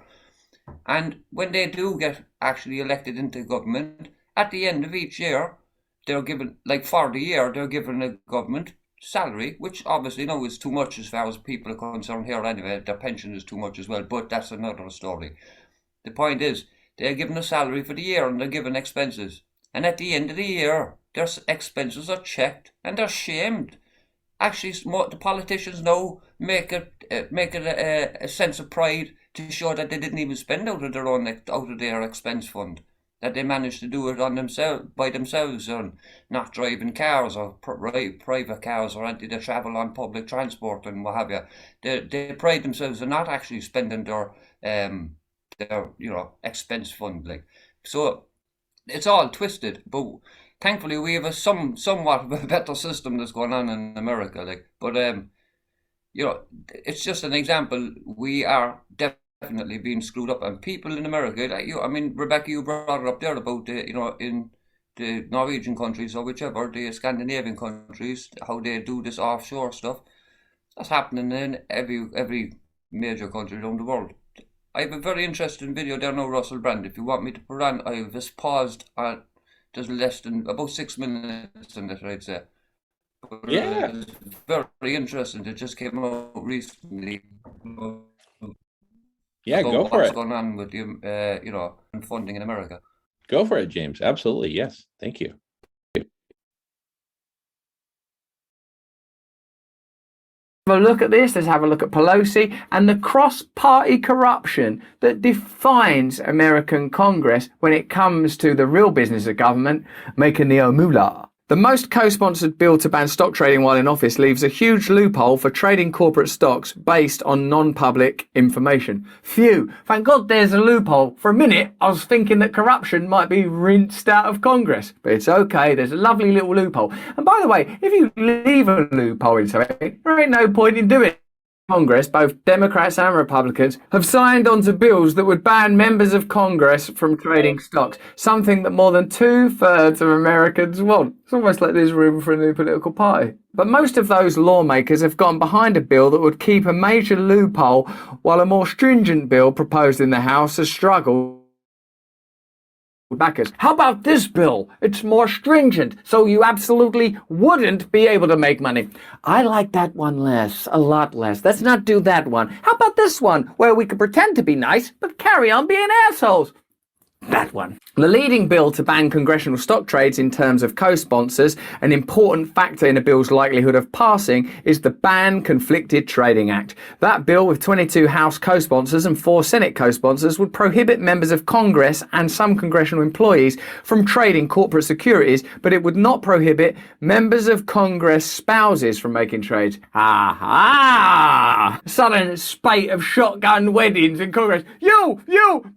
Speaker 3: And when they do get actually elected into government, at the end of each year, they're given, like for the year, they're given a government salary, which obviously is too much as far as people are concerned here anyway. Their pension is too much as well, but that's another story. The point is, they're given a salary for the year, and they're given expenses. and at the end of the year, their expenses are checked and they're shamed. Actually, the politicians now make it a sense of pride to show that they didn't even spend out of their expense fund, that they managed to do it on by themselves, and not driving cars or private cars, or they travel on public transport and what have you. They pride themselves on not actually spending their expense fund, like. So it's all twisted, but thankfully we have a somewhat better system that's going on in America, like. But it's just an example. We are definitely being screwed up, and people in America, Rebecca, you brought it up there about in the Norwegian countries or whichever, the Scandinavian countries, how they do this offshore stuff. That's happening in every major country around the world. I have a very interesting video there now, Russell Brand. If you want me to put on, I've just paused at just less than about 6 minutes in it, I'd say. But
Speaker 1: Yeah.
Speaker 3: it's very interesting. It just came out recently.
Speaker 1: Yeah,
Speaker 3: about
Speaker 1: go for
Speaker 3: what's
Speaker 1: it.
Speaker 3: going on with the funding in America.
Speaker 1: Go for it, James. Absolutely. Yes. Thank you.
Speaker 9: Have a look at this. Let's have a look at Pelosi and the cross-party corruption that defines American Congress when it comes to the real business of government, making the moolah. The most co-sponsored bill to ban stock trading while in office leaves a huge loophole for trading corporate stocks based on non-public information. Phew, thank God there's a loophole. For a minute, I was thinking that corruption might be rinsed out of Congress. But it's okay, there's a lovely little loophole. And by the way, if you leave a loophole in something, there ain't no point in doing it. Congress, both Democrats and Republicans, have signed onto bills that would ban members of Congress from trading stocks, something that more than 2/3 of Americans want. It's almost like there's room for a new political party. But most of those lawmakers have gone behind a bill that would keep a major loophole, while a more stringent bill proposed in the House has struggled backers. How about this bill? It's more stringent, so you absolutely wouldn't be able to make money. I like that one less, a lot less. Let's not do that one. How about this one, where we could pretend to be nice, but carry on being assholes? That one. The leading bill to ban congressional stock trades in terms of co-sponsors, an important factor in a bill's likelihood of passing, is the Ban Conflicted Trading Act. That bill, with 22 House co-sponsors and 4 Senate co-sponsors, would prohibit members of Congress and some congressional employees from trading corporate securities, but it would not prohibit members of Congress' spouses from making trades. Aha! Sudden spate of shotgun weddings in Congress. You,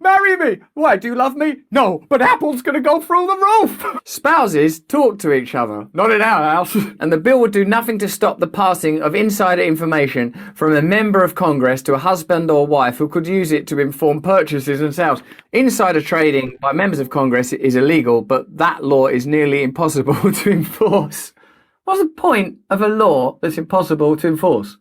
Speaker 9: marry me. Why, do you love me? No, but Apple's gonna go through the roof. Spouses talk to each other, not in our house. And the bill would do nothing to stop the passing of insider information from a member of Congress to a husband or wife who could use it to inform purchases and sales. Insider trading by members of Congress is illegal, but that law is nearly impossible to enforce. What's the point of a law that's impossible to enforce?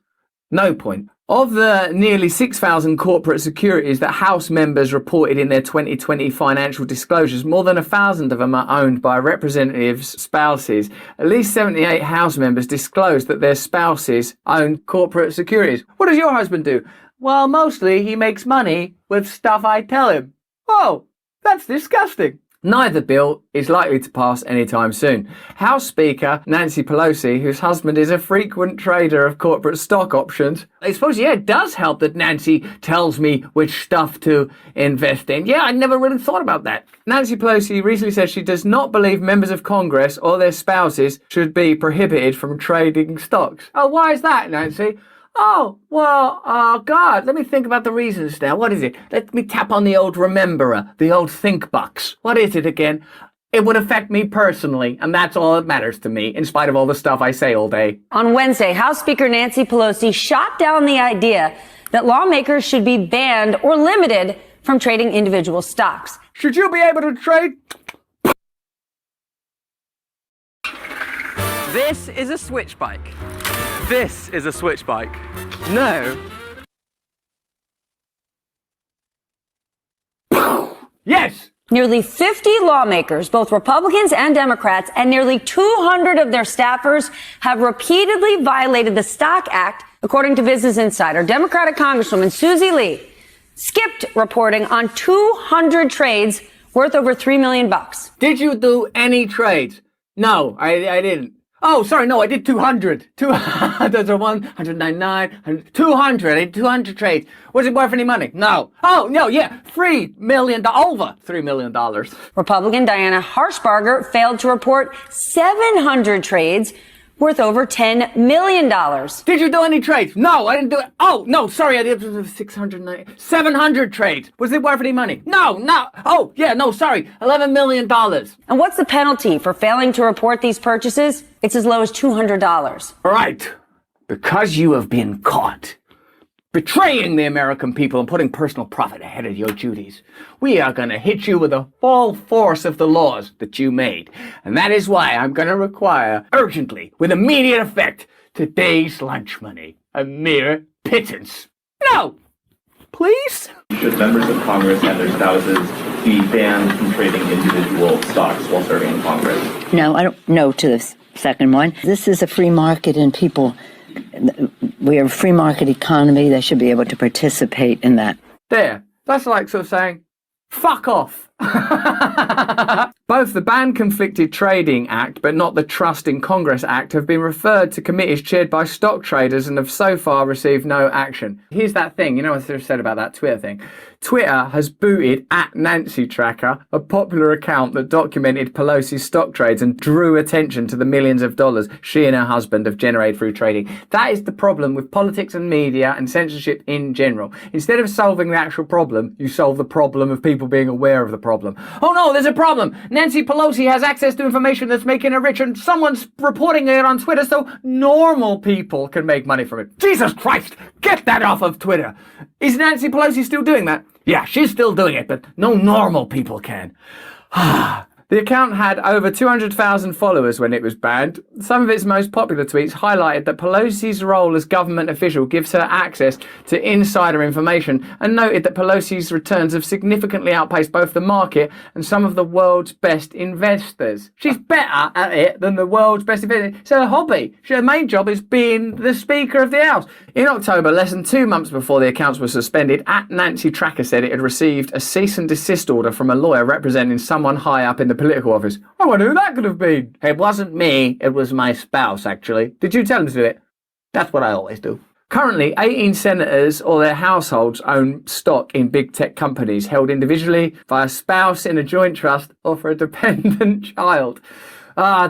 Speaker 9: No point. Of the nearly 6,000 corporate securities that House members reported in their 2020 financial disclosures, more than 1,000 of them are owned by representatives' spouses. At least 78 House members disclosed that their spouses own corporate securities. What does your husband do? Well, mostly he makes money with stuff I tell him. Oh, that's disgusting. Neither bill is likely to pass anytime soon. House Speaker Nancy Pelosi, whose husband is a frequent trader of corporate stock options. I suppose, it does help that Nancy tells me which stuff to invest in. Yeah, I never really thought about that. Nancy Pelosi recently said she does not believe members of Congress or their spouses should be prohibited from trading stocks. Oh, why is that, Nancy? Oh, well, God, let me think about the reasons now. What is it? Let me tap on the old rememberer, the old think box. What is it again? It would affect me personally, and that's all that matters to me, in spite of all the stuff I say all day.
Speaker 10: On Wednesday, House Speaker Nancy Pelosi shot down the idea that lawmakers should be banned or limited from trading individual stocks.
Speaker 9: Should you be able to trade?
Speaker 11: This is a switch bike. This is a switch bike. No.
Speaker 9: Yes!
Speaker 10: Nearly 50 lawmakers, both Republicans and Democrats, and nearly 200 of their staffers have repeatedly violated the Stock Act, according to Business Insider. Democratic Congresswoman Susie Lee skipped reporting on 200 trades worth over $3 million.
Speaker 9: Did you do any trades? No, I didn't. Oh, sorry, no, I did 200. 200, there's a 199, 200. I did 200 trades. Was it worth any money? No. Oh, no, yeah, $3 million, over $3 million.
Speaker 10: Republican Diana Harshbarger failed to report 700 trades worth over $10 million.
Speaker 9: Did you do any trades? No, I didn't do it. Oh, no, sorry, I did 700 trades. Was it worth any money? No. Oh, yeah, no, sorry, $11 million.
Speaker 10: And what's the penalty for failing to report these purchases? It's as low as $200.
Speaker 9: Right. Because you have been caught betraying the American people and putting personal profit ahead of your duties, we are going to hit you with the full force of the laws that you made. And that is why I'm going to require, urgently, with immediate effect, today's lunch money. A mere pittance. No! Please?
Speaker 12: Should members of Congress and their spouses be banned from trading individual stocks while serving in Congress?
Speaker 13: No, I don't know to the second one. This is a free market and people, we are a free market economy. They should be able to participate in that.
Speaker 9: There. That's like sort of saying, fuck off. Both the Ban Conflicted Trading Act, but not the Trust in Congress Act, have been referred to committees chaired by stock traders and have so far received no action. Here's that thing, you know what I said about that Twitter thing? Twitter has booted @NancyTracker, a popular account that documented Pelosi's stock trades and drew attention to the millions of dollars she and her husband have generated through trading. That is the problem with politics and media and censorship in general. Instead of solving the actual problem, you solve the problem of people being aware of the problem. Oh no, there's a problem! Nancy Pelosi has access to information that's making her rich and someone's reporting it on Twitter so normal people can make money from it. Jesus Christ! Get that off of Twitter! Is Nancy Pelosi still doing that? Yeah, she's still doing it, but no normal people can. The account had over 200,000 followers when it was banned. Some of its most popular tweets highlighted that Pelosi's role as government official gives her access to insider information and noted that Pelosi's returns have significantly outpaced both the market and some of the world's best investors. She's better at it than the world's best investors. It's her hobby. Her main job is being the Speaker of the House. In October, less than 2 months before the accounts were suspended, @NancyTracker said it had received a cease and desist order from a lawyer representing someone high up in the political office. I wonder who that could have been. It wasn't me, it was my spouse, actually. Did you tell him to do it? That's what I always do. Currently, 18 senators or their households own stock in big tech companies held individually by a spouse in a joint trust or for a dependent child.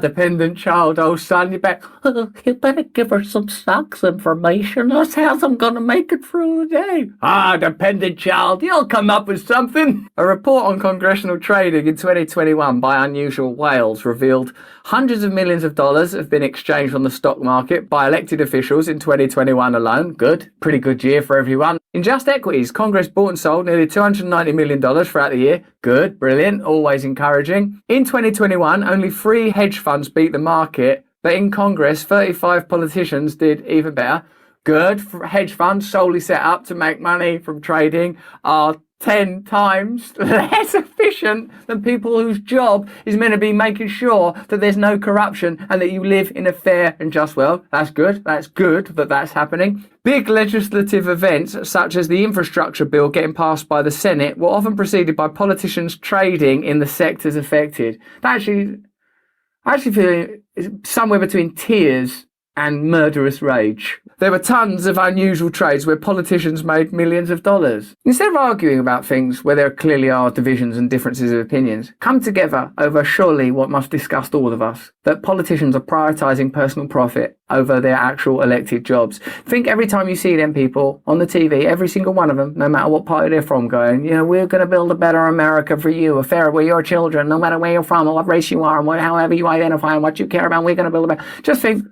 Speaker 9: Dependent child, oh son, you better give her some stocks information. That's how I'm gonna make it through the day. Dependent child, you'll come up with something. A report on congressional trading in 2021 by Unusual Whales revealed hundreds of millions of dollars have been exchanged on the stock market by elected officials in 2021 alone. Good. Pretty good year for everyone. In just equities, Congress bought and sold nearly $290 million throughout the year. Good. Brilliant. Always encouraging. In 2021, only 3 hedge funds beat the market, but in Congress, 35 politicians did even better. Good. Hedge funds solely set up to make money from trading are 10 times less efficient than people whose job is meant to be making sure that there's no corruption and that you live in a fair and just world. That's good. That's good that that's happening. Big legislative events such as the infrastructure bill getting passed by the Senate were often preceded by politicians trading in the sectors affected. I actually feel it's somewhere between tears and murderous rage. There were tons of unusual trades where politicians made millions of dollars. Instead of arguing about things where there clearly are divisions and differences of opinions, come together over surely what must disgust all of us, that politicians are prioritising personal profit over their actual elected jobs. Think every time you see them people on the TV, every single one of them, no matter what party they're from, going, you know, we're going to build a better America for you, a fairer where your children, no matter where you're from or what race you are and however you identify and what you care about, we're going to build a better... Just think,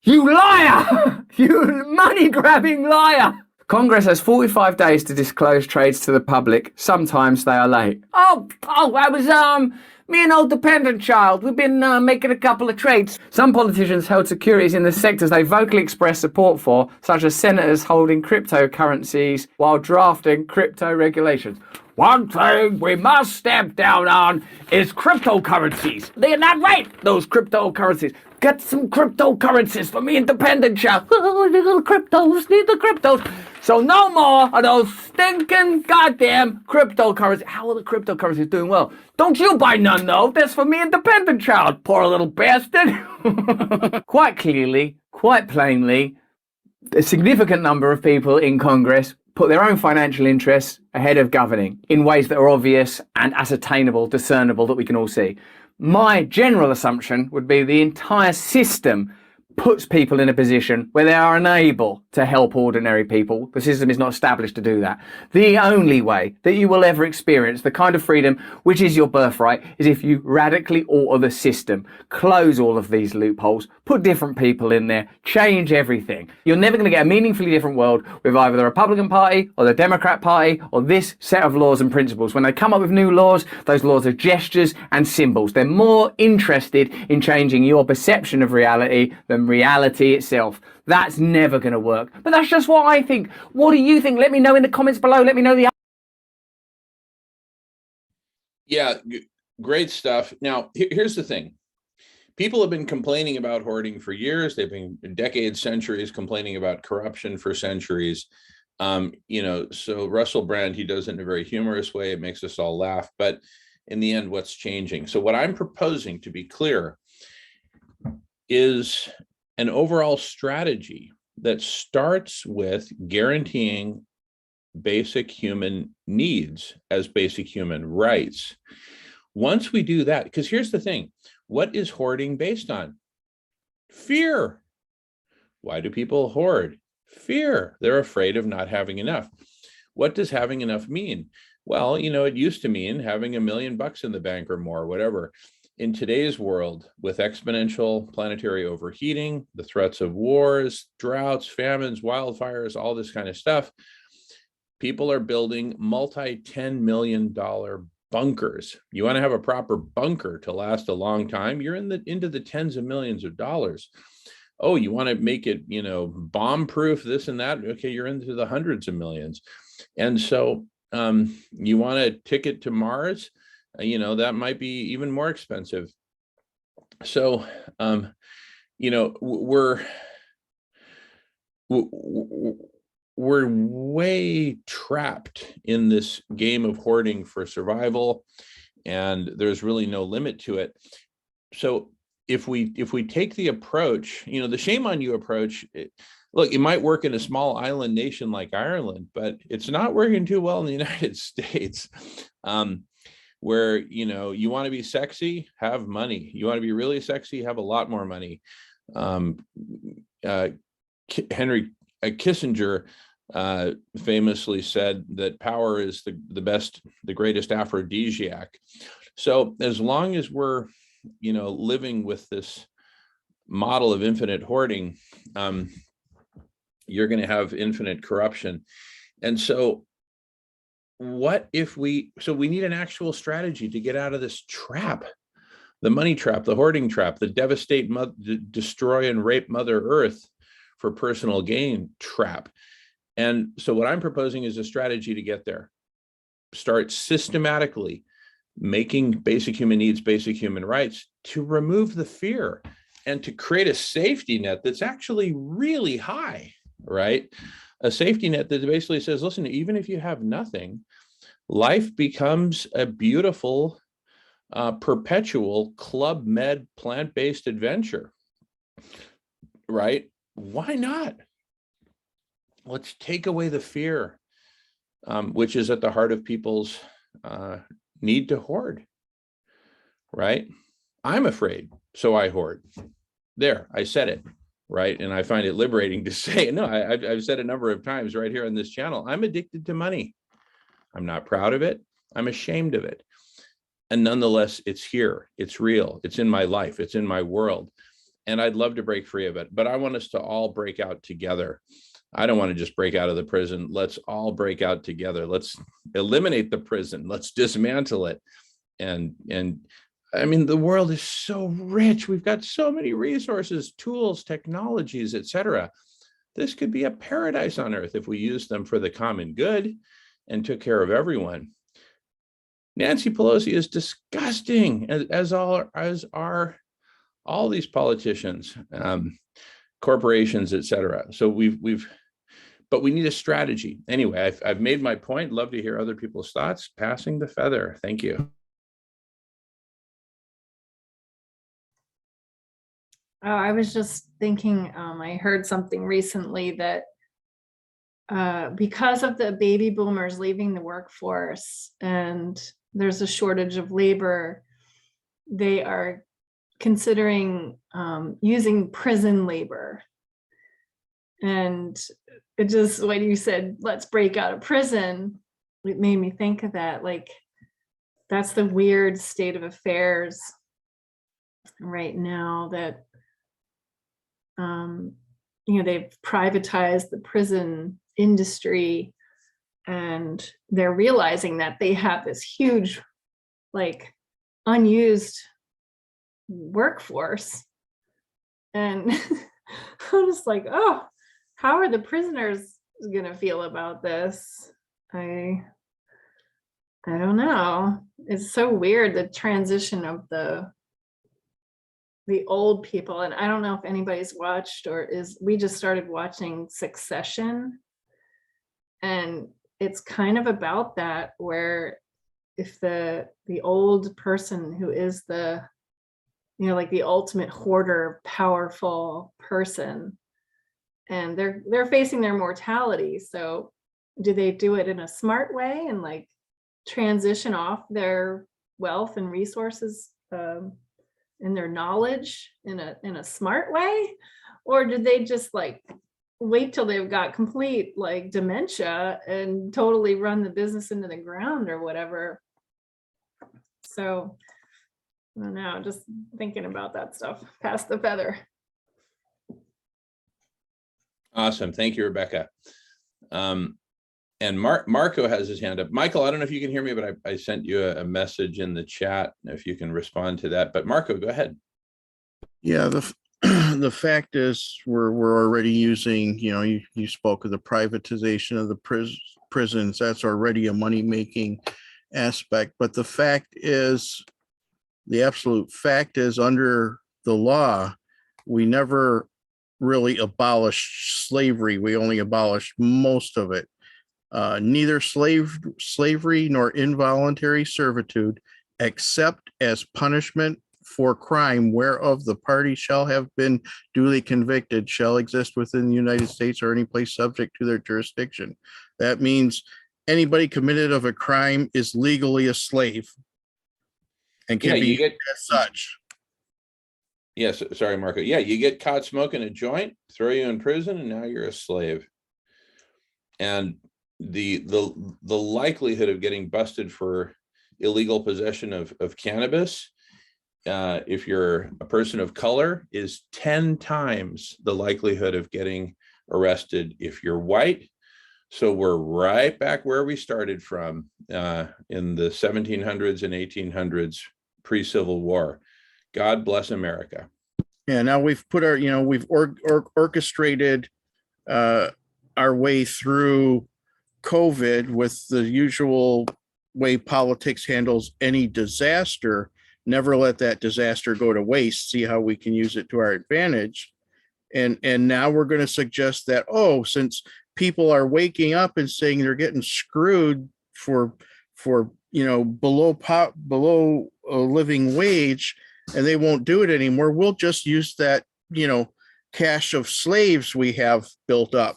Speaker 9: you liar! You money-grabbing liar! Congress has 45 days to disclose trades to the public. Sometimes they are late. I was, me and old dependent child. We've been making a couple of trades. Some politicians held securities in the sectors they vocally expressed support for, such as senators holding cryptocurrencies while drafting crypto regulations. One thing we must stamp down on is cryptocurrencies. They're not right, those cryptocurrencies. Get some cryptocurrencies for me independent child. Oh, little cryptos, need the cryptos. So no more of those stinking goddamn cryptocurrencies. How are the cryptocurrencies doing well? Don't you buy none though. That's for me independent child, poor little bastard. Quite clearly, quite plainly, a significant number of people in Congress put their own financial interests ahead of governing in ways that are obvious and ascertainable, discernible, that we can all see. My general assumption would be the entire system puts people in a position where they are unable to help ordinary people. The system is not established to do that. The only way that you will ever experience the kind of freedom which is your birthright is if you radically alter the system, close all of these loopholes, put different people in there, change everything. You're never going to get a meaningfully different world with either the Republican Party or the Democrat Party or this set of laws and principles. When they come up with new laws, those laws are gestures and symbols. They're more interested in changing your perception of reality than reality itself. That's never going to work. But that's just what I think. What do you think? Let me know in the comments below. Let me know the...
Speaker 1: Yeah, great stuff. Now, here's the thing. People have been complaining about hoarding for years. They've been decades, centuries, complaining about corruption for centuries. So Russell Brand, he does it in a very humorous way. It makes us all laugh. But in the end, what's changing? So what I'm proposing, to be clear, is an overall strategy that starts with guaranteeing basic human needs as basic human rights. Once we do that, because here's the thing, what is hoarding based on? Fear. Why do people hoard? Fear. They're afraid of not having enough. What does having enough mean? Well, it used to mean having $1 million in the bank or more, whatever. In today's world, with exponential planetary overheating, the threats of wars, droughts, famines, wildfires, all this kind of stuff, people are building multi-$10 million bunkers. You want to have a proper bunker to last a long time, you're into the tens of millions of dollars. Oh, you want to make it, bomb proof, this and that. Okay, you're into the hundreds of millions. And so you want a ticket to Mars, that might be even more expensive. So, we're way trapped in this game of hoarding for survival, and there's really no limit to it. So if we take the approach, the shame on you approach, look, it might work in a small island nation like Ireland, but it's not working too well in the United States. Where, you want to be sexy, have money. You want to be really sexy, have a lot more money. Henry Kissinger famously said that power is the greatest aphrodisiac. So as long as we're, living with this model of infinite hoarding, you're going to have infinite corruption. And so what if we need an actual strategy to get out of this trap, the money trap, the hoarding trap, the devastate, destroy and rape Mother Earth for personal gain trap. And so what I'm proposing is a strategy to get there. Start systematically making basic human needs, basic human rights, to remove the fear and to create a safety net that's actually really high, right? A safety net that basically says, listen, even if you have nothing, life becomes a beautiful, perpetual Club Med plant-based adventure, right? Why not? Let's take away the fear, which is at the heart of people's need to hoard, right? I'm afraid, so I hoard. There, I said it, right? And I find it liberating to say it. No, I've said a number of times right here on this channel, I'm addicted to money. I'm not proud of it. I'm ashamed of it. And nonetheless, it's here. It's real. It's in my life. It's in my world. And I'd love to break free of it. But I want us to all break out together. I don't want to just break out of the prison. Let's all break out together. Let's eliminate the prison. Let's dismantle it. And I mean, the world is so rich. We've got so many resources, tools, technologies, etc. This could be a paradise on earth if we use them for the common good and took care of everyone. Nancy Pelosi is disgusting, as are all these politicians, corporations, etc. So but we need a strategy. Anyway, I've made my point. Love to hear other people's thoughts. Passing the feather. Thank you.
Speaker 8: Oh, I was just thinking, I heard something recently that because of the baby boomers leaving the workforce and there's a shortage of labor, they are considering using prison labor. And it just, when you said, let's break out of prison, it made me think of that. Like, that's the weird state of affairs right now, that they've privatized the prison industry, and they're realizing that they have this huge, like, unused workforce. And I'm just like, oh, how are the prisoners gonna feel about this? I don't know. It's so weird, the transition of the old people. And I don't know if anybody's watched we just started watching Succession, and it's kind of about that, where if the old person who is the, like the ultimate hoarder, powerful person, and they're facing their mortality. So do they do it in a smart way and like transition off their wealth and resources and their knowledge in a smart way? Or did they just like wait till they've got complete like dementia and totally run the business into the ground or whatever? So I don't know, just thinking about that stuff. Pass the feather.
Speaker 1: Awesome. Thank you, Rebecca. And Marco has his hand up. Michael, I don't know if you can hear me, but I sent you a message in the chat, if you can respond to that. But Marco, go ahead.
Speaker 14: Yeah, the fact is we're already using, you spoke of the privatization of the prisons. That's already a money-making aspect. But the absolute fact is, under the law, we never really abolished slavery. We only abolished most of it. Neither slavery nor involuntary servitude, except as punishment for crime whereof the party shall have been duly convicted, shall exist within the United States or any place subject to their jurisdiction. That means anybody committed of a crime is legally a slave and can be as such.
Speaker 1: Yes, sorry, Marco. Yeah, you get caught smoking a joint, throw you in prison, and now you're a slave. And the likelihood of getting busted for illegal possession of cannabis, if you're a person of color, is 10 times the likelihood of getting arrested if you're white. So we're right back where we started from in the 1700s and 1800s, pre-Civil War. God bless America.
Speaker 14: Yeah, now we've put we've orchestrated our way through COVID with the usual way politics handles any disaster. Never let that disaster go to waste. See how we can use it to our advantage. And now we're going to suggest that, since people are waking up and saying they're getting screwed for below a living wage, and they won't do it anymore, we'll just use that, cache of slaves we have built up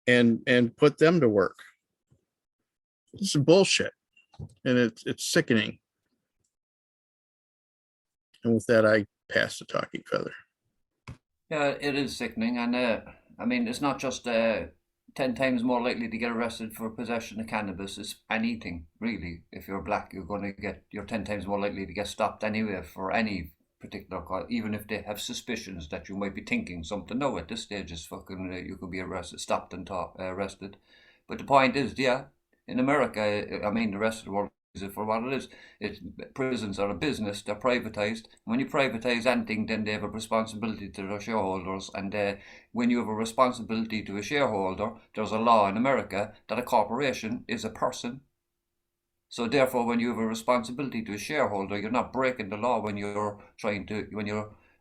Speaker 14: and put them to work. This is bullshit. And it's sickening. And with that, I pass the talking feather.
Speaker 3: Yeah, it is sickening. And I mean, it's not just 10 times more likely to get arrested for possession of cannabis. It's anything, really. If you're black, you're 10 times more likely to get stopped anyway for any particular cause, even if they have suspicions that you might be thinking something. No, at this stage, it's fucking, you could be stopped and arrested. But the point is, yeah, in America, I mean, the rest of the world is it for what it is. Prisons are a business, they're privatized. When you privatize anything, then they have a responsibility to their shareholders. And when you have a responsibility to a shareholder, there's a law in America that a corporation is a person. So therefore, when you have a responsibility to a shareholder, you're not breaking the law when you're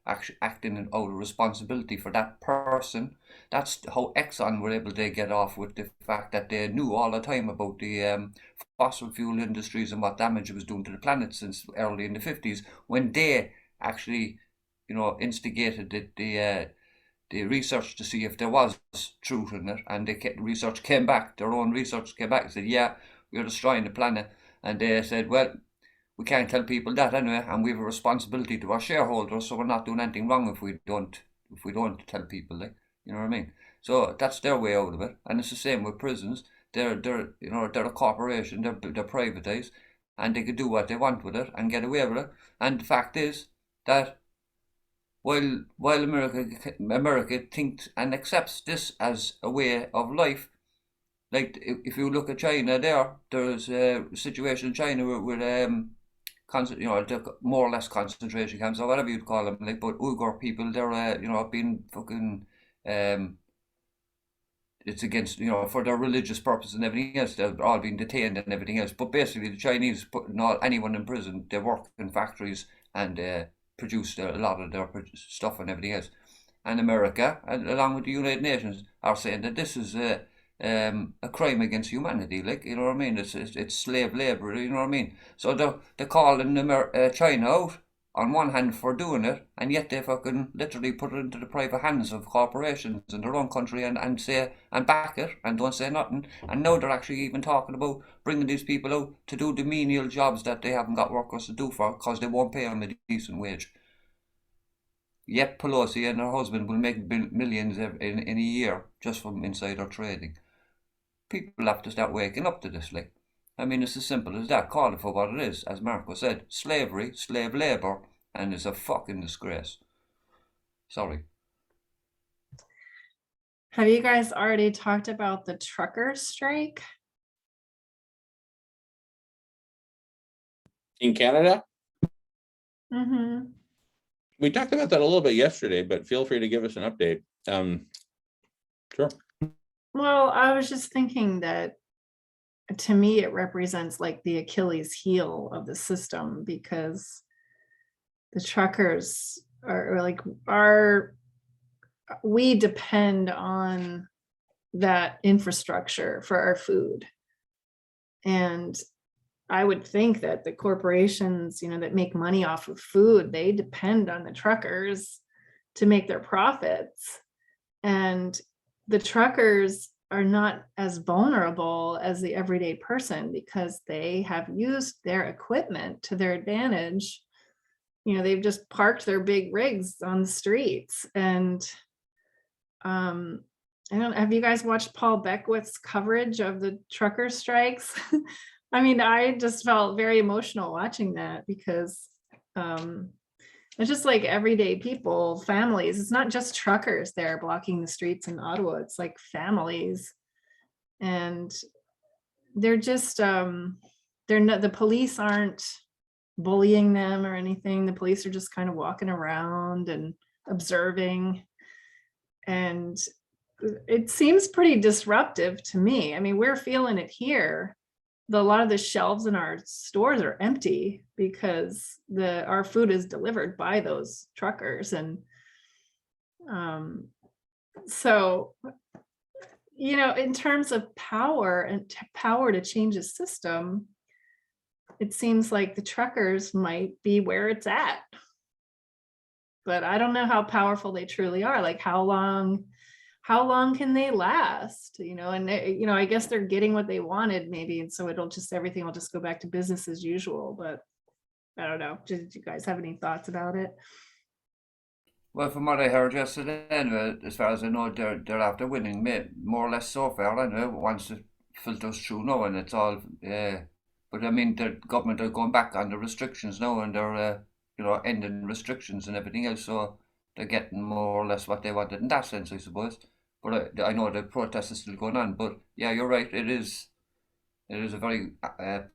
Speaker 3: actually acting out of responsibility for that person. That's how Exxon were able to get off with the fact that they knew all the time about the fossil fuel industries and what damage it was doing to the planet since early in the 50s, when they actually, instigated the research to see if there was truth in it, and their own research came back and said, yeah, we're destroying the planet. And they said, well, we can't tell people that anyway, and we have a responsibility to our shareholders, so we're not doing anything wrong if we don't tell people, like, you know what I mean? So that's their way out of it. And it's the same with prisons. They're a corporation, they're privatized, and they could do what they want with it and get away with it. And the fact is that while America thinks and accepts this as a way of life, like if you look at China, there's a situation in China with more or less concentration camps or whatever you'd call them, like, but Uyghur people, they're being fucking it's against, for their religious purpose and everything else, they're all being detained and everything else. But basically the Chinese putting anyone in prison, they work in factories and produce a lot of their stuff and everything else. And America, along with the United Nations, are saying that this is a crime against humanity, like, you know what I mean? It's slave labor, you know what I mean? So they're calling China out on one hand for doing it, and yet they fucking literally put it into the private hands of corporations in their own country and back it and don't say nothing. And now they're actually even talking about bringing these people out to do the menial jobs that they haven't got workers to do for, because they won't pay them a decent wage. Yet Pelosi and her husband will make millions in a year just from insider trading. People have to start waking up to this, like. I mean, it's as simple as that. Call it for what it is. As Marco said, slavery, slave labor, and it's a fucking disgrace. Sorry.
Speaker 8: Have you guys already talked about the trucker strike?
Speaker 1: In Canada?
Speaker 8: Mm-hmm.
Speaker 1: We talked about that a little bit yesterday, but feel free to give us an update. Sure.
Speaker 8: Well, I was just thinking that, to me, it represents like the Achilles heel of the system, because the truckers we depend on that infrastructure for our food. And I would think that the corporations, that make money off of food, they depend on the truckers to make their profits. And the truckers are not as vulnerable as the everyday person, because they have used their equipment to their advantage. They've just parked their big rigs on the streets. And have you guys watched Paul Beckwith's coverage of the trucker strikes? I mean, I just felt very emotional watching that, because it's just like everyday people, families. It's not just truckers there blocking the streets in Ottawa. It's like families. And they're just, the police aren't bullying them or anything. The police are just kind of walking around and observing. And it seems pretty disruptive to me. I mean, we're feeling it here. A lot of the shelves in our stores are empty because our food is delivered by those truckers. And so, in terms of power and power to change the system, it seems like the truckers might be where it's at. But I don't know how powerful they truly are. Like, how long can they last? And I guess they're getting what they wanted, maybe, and so everything will just go back to business as usual. But I don't know. Did you guys have any thoughts about it?
Speaker 3: Well, from what I heard yesterday, as far as I know, they're after winning, more or less so far. I know once it filters through now, and it's all. But I mean, the government are going back on the restrictions now, and they're ending restrictions and everything else. So they're getting more or less what they wanted in that sense, I suppose. But I know the protest is still going on. But yeah, you're right. It is a very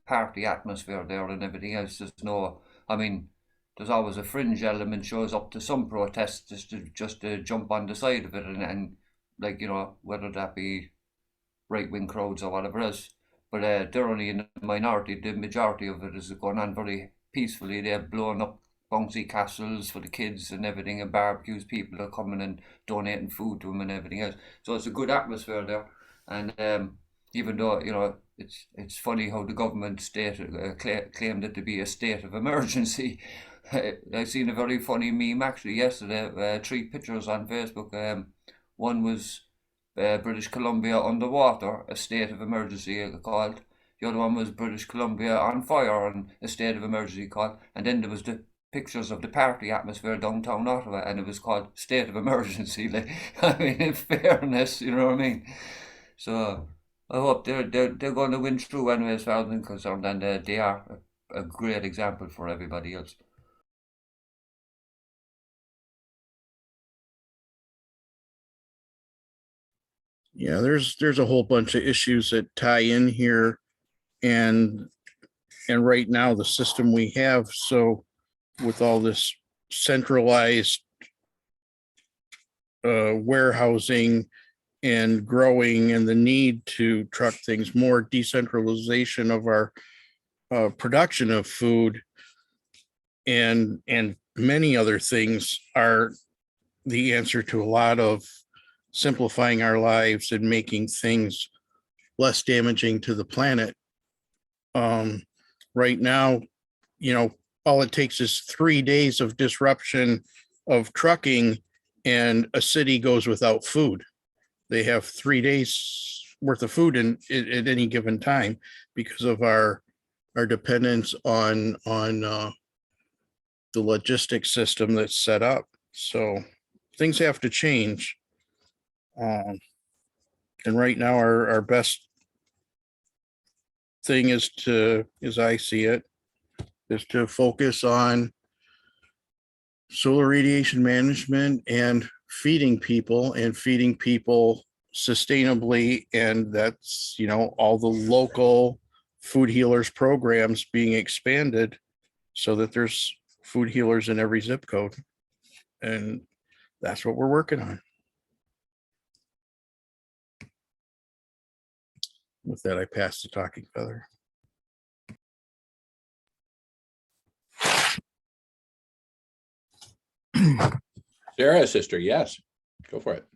Speaker 3: party atmosphere there and everything else. There's always a fringe element shows up to some protests just to jump on the side of it and whether that be right-wing crowds or whatever else. but they're only in the minority. The majority of it is going on very peacefully. They're blowing up bouncy castles for the kids and everything, and barbecues. People are coming and donating food to them and everything else. So it's a good atmosphere there. And even though, you know, it's funny how the government claimed it to be a state of emergency. I seen a very funny meme actually yesterday. 3 pictures on Facebook. One was British Columbia underwater, a state of emergency called. The other one was British Columbia on fire, and a state of emergency called. And then there was the pictures of the party atmosphere downtown Ottawa, and it was called state of emergency. Like, I mean, in fairness, you know what I mean? So I hope they're going to win through anyway, as far as I'm concerned, and they are a great example for everybody else.
Speaker 14: Yeah, there's a whole bunch of issues that tie in here, and right now the system we have, so with all this centralized warehousing and growing and the need to truck things, more decentralization of our production of food and many other things are the answer to a lot of simplifying our lives and making things less damaging to the planet. Right now, you know, all it takes is 3 days of disruption of trucking and a city goes without food. They have 3 days worth of food at any given time because of our dependence on the logistics system that's set up. So things have to change. And right now our best thing is to, as I see it, is to focus on solar radiation management and feeding people sustainably. And that's, you know, all the local food healers programs being expanded so that there's food healers in every zip code. And that's what we're working on. With that, I pass the talking feather.
Speaker 1: Sarah, sister, yes, go for it.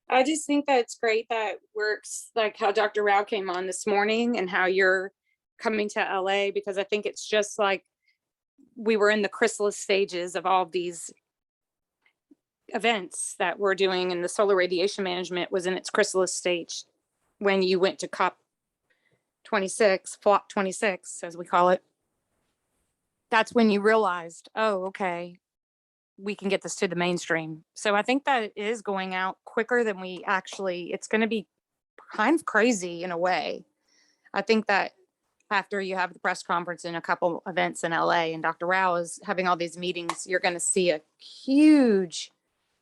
Speaker 15: I just think that it's great that works, like how Dr. Rao came on this morning and how you're coming to LA, because I think it's just like we were in the chrysalis stages of all of these events that we're doing, and the solar radiation management was in its chrysalis stage when you went to COP 26, FLOP 26, as we call it. That's when you realized, oh, okay, we can get this to the mainstream. So I think that it is going out quicker than we actually, it's going to be kind of crazy in a way. I think that after you have the press conference and a couple events in LA and Dr. Rao is having all these meetings, you're going to see a huge,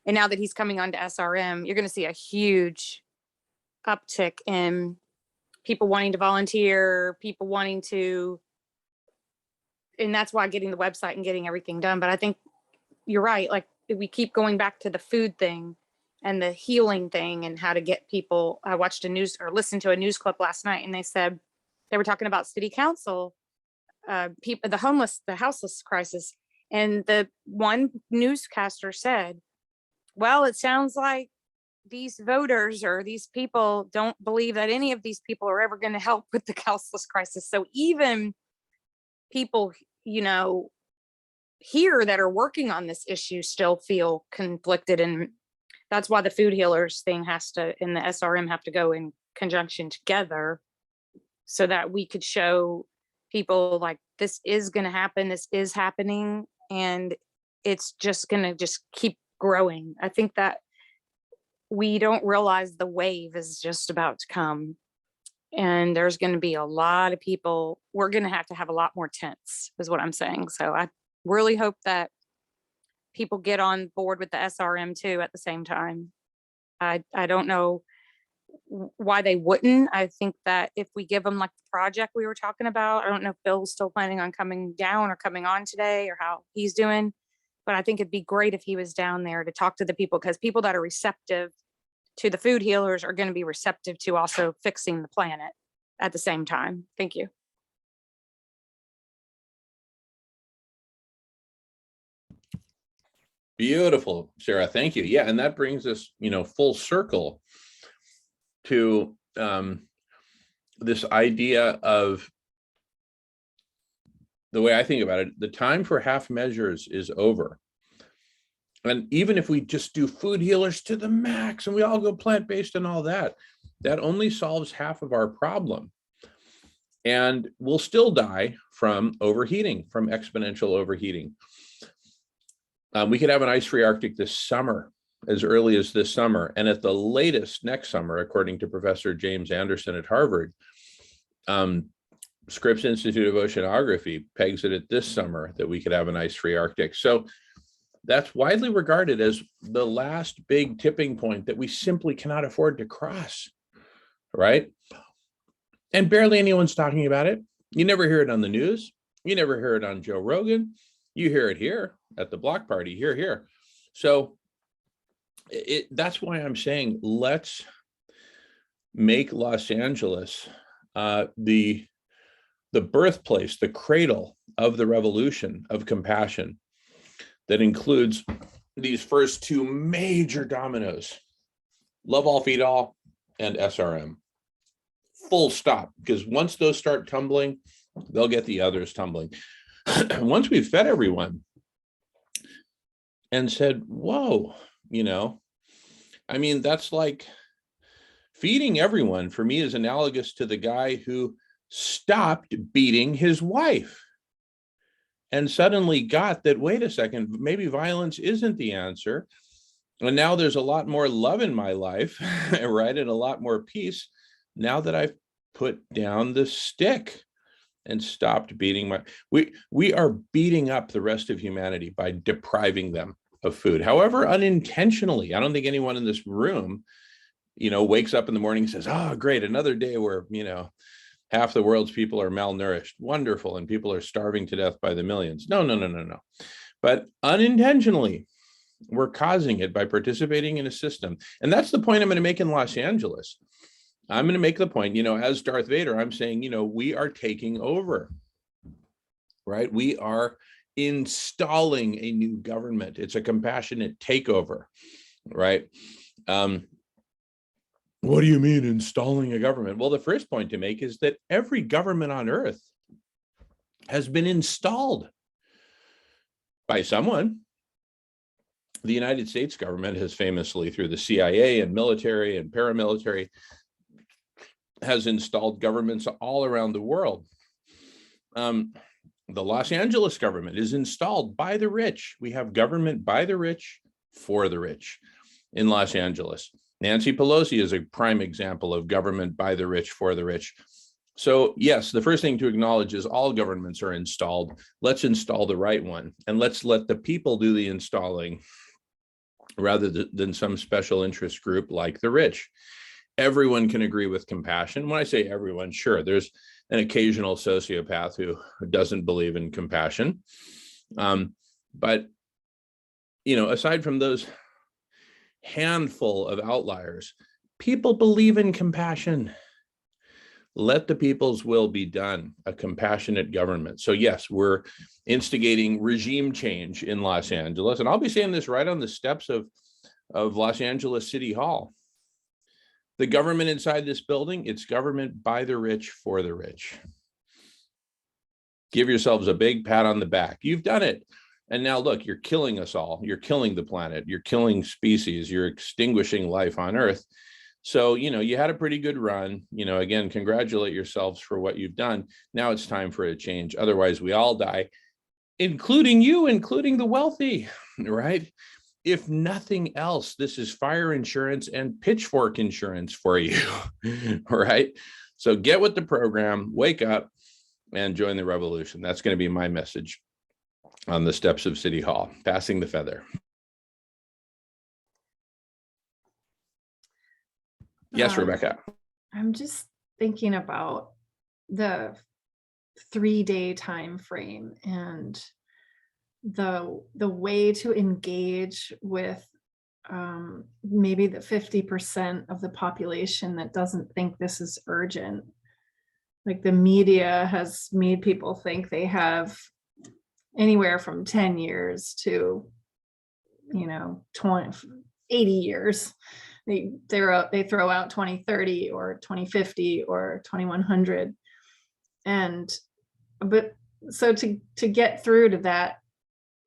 Speaker 15: and now that he's coming on to SRM, you're going to see a huge uptick in people wanting to volunteer, people wanting to, and that's why getting the website and getting everything done. But I think you're right. Like, we keep going back to the food thing and the healing thing and how to get people. I watched listened to a news clip last night, and they said, they were talking about city council, people, the houseless crisis. And the one newscaster said, well, it sounds like these voters or these people don't believe that any of these people are ever going to help with the houseless crisis. So even people, you know, here that are working on this issue still feel conflicted. And that's why the food healers thing has to, and the SRM have to go in conjunction together so that we could show people like this is going to happen, this is happening, and it's just going to just keep growing. I think that we don't realize the wave is just about to come, and there's going to be a lot of people. We're going to have a lot more tents is what I'm saying. So I really hope that people get on board with the SRM too at the same time. I don't know why they wouldn't. I think that if we give them like the project we were talking about, I don't know if Bill's still planning on coming down or coming on today or how he's doing, but I think it'd be great if he was down there to talk to the people, because people that are receptive to the food healers are going to be receptive to also fixing the planet at the same time. Thank you.
Speaker 1: Beautiful, Sarah. Thank you. Yeah, and that brings us, full circle to this idea of the way I think about it. The time for half measures is over. And even if we just do food healers to the max and we all go plant-based and all that, that only solves half of our problem. And we'll still die from overheating, from exponential overheating. We could have an ice-free Arctic this summer, as early as this summer, and at the latest next summer, according to Professor James Anderson at Harvard. Scripps Institute of Oceanography pegs it at this summer that we could have an ice-free Arctic. So that's widely regarded as the last big tipping point that we simply cannot afford to cross, right? And barely anyone's talking about it. You never hear it on the news. You never hear it on Joe Rogan. You hear it here at the block party, here. So that's why I'm saying, let's make Los Angeles the birthplace, the cradle of the revolution of compassion that includes these first two major dominoes: Love All, Feed All, and SRM. Full stop. Because once those start tumbling, they'll get the others tumbling. Once we've fed everyone and said, whoa, that's like feeding everyone for me is analogous to the guy who stopped beating his wife and suddenly got that, wait a second, maybe violence isn't the answer. And now there's a lot more love in my life, right? And a lot more peace now that I've put down the stick and stopped beating we are beating up the rest of humanity by depriving them of food, however unintentionally. I don't think anyone in this room, wakes up in the morning and says, oh, great, another day where, half the world's people are malnourished. Wonderful. And people are starving to death by the millions. No. But unintentionally, we're causing it by participating in a system. And that's the point I'm going to make in Los Angeles. I'm going to make the point, as Darth Vader, I'm saying, we are taking over, right? We are installing a new government. It's a compassionate takeover, right? What do you mean installing a government? Well, the first point to make is that every government on earth has been installed by someone. The United States government has famously, through the CIA and military and paramilitary, has installed governments all around the world. The Los Angeles government is installed by the rich. We have government by the rich for the rich in Los Angeles. Nancy Pelosi is a prime example of government by the rich for the rich. So yes, the first thing to acknowledge is all governments are installed. Let's install the right one, and let's let the people do the installing rather than some special interest group like the rich. Everyone can agree with compassion. When I say everyone, sure, there's an occasional sociopath who doesn't believe in compassion. But, aside from those handful of outliers, people believe in compassion. Let the people's will be done, a compassionate government. So yes, we're instigating regime change in Los Angeles. And I'll be saying this right on the steps of Los Angeles City Hall. The government inside this building, it's government by the rich for the rich. Give yourselves a big pat on the back. You've done it. And now look, you're killing us all. You're killing the planet. You're killing species. You're extinguishing life on Earth. So, you had a pretty good run. Again, congratulate yourselves for what you've done. Now it's time for a change. Otherwise, we all die, including you, including the wealthy, right? If nothing else, this is fire insurance and pitchfork insurance for you, right? So get with the program, wake up, and join the revolution. That's going to be my message on the steps of City Hall, passing the feather. Yes, Rebecca.
Speaker 8: I'm just thinking about the 3-day time frame and the way to engage with maybe the 50% of the population that doesn't think this is urgent. Like the media has made people think they have anywhere from 10 years to, 80 years. They throw out 2030 or 2050 or 2100. But so to get through to that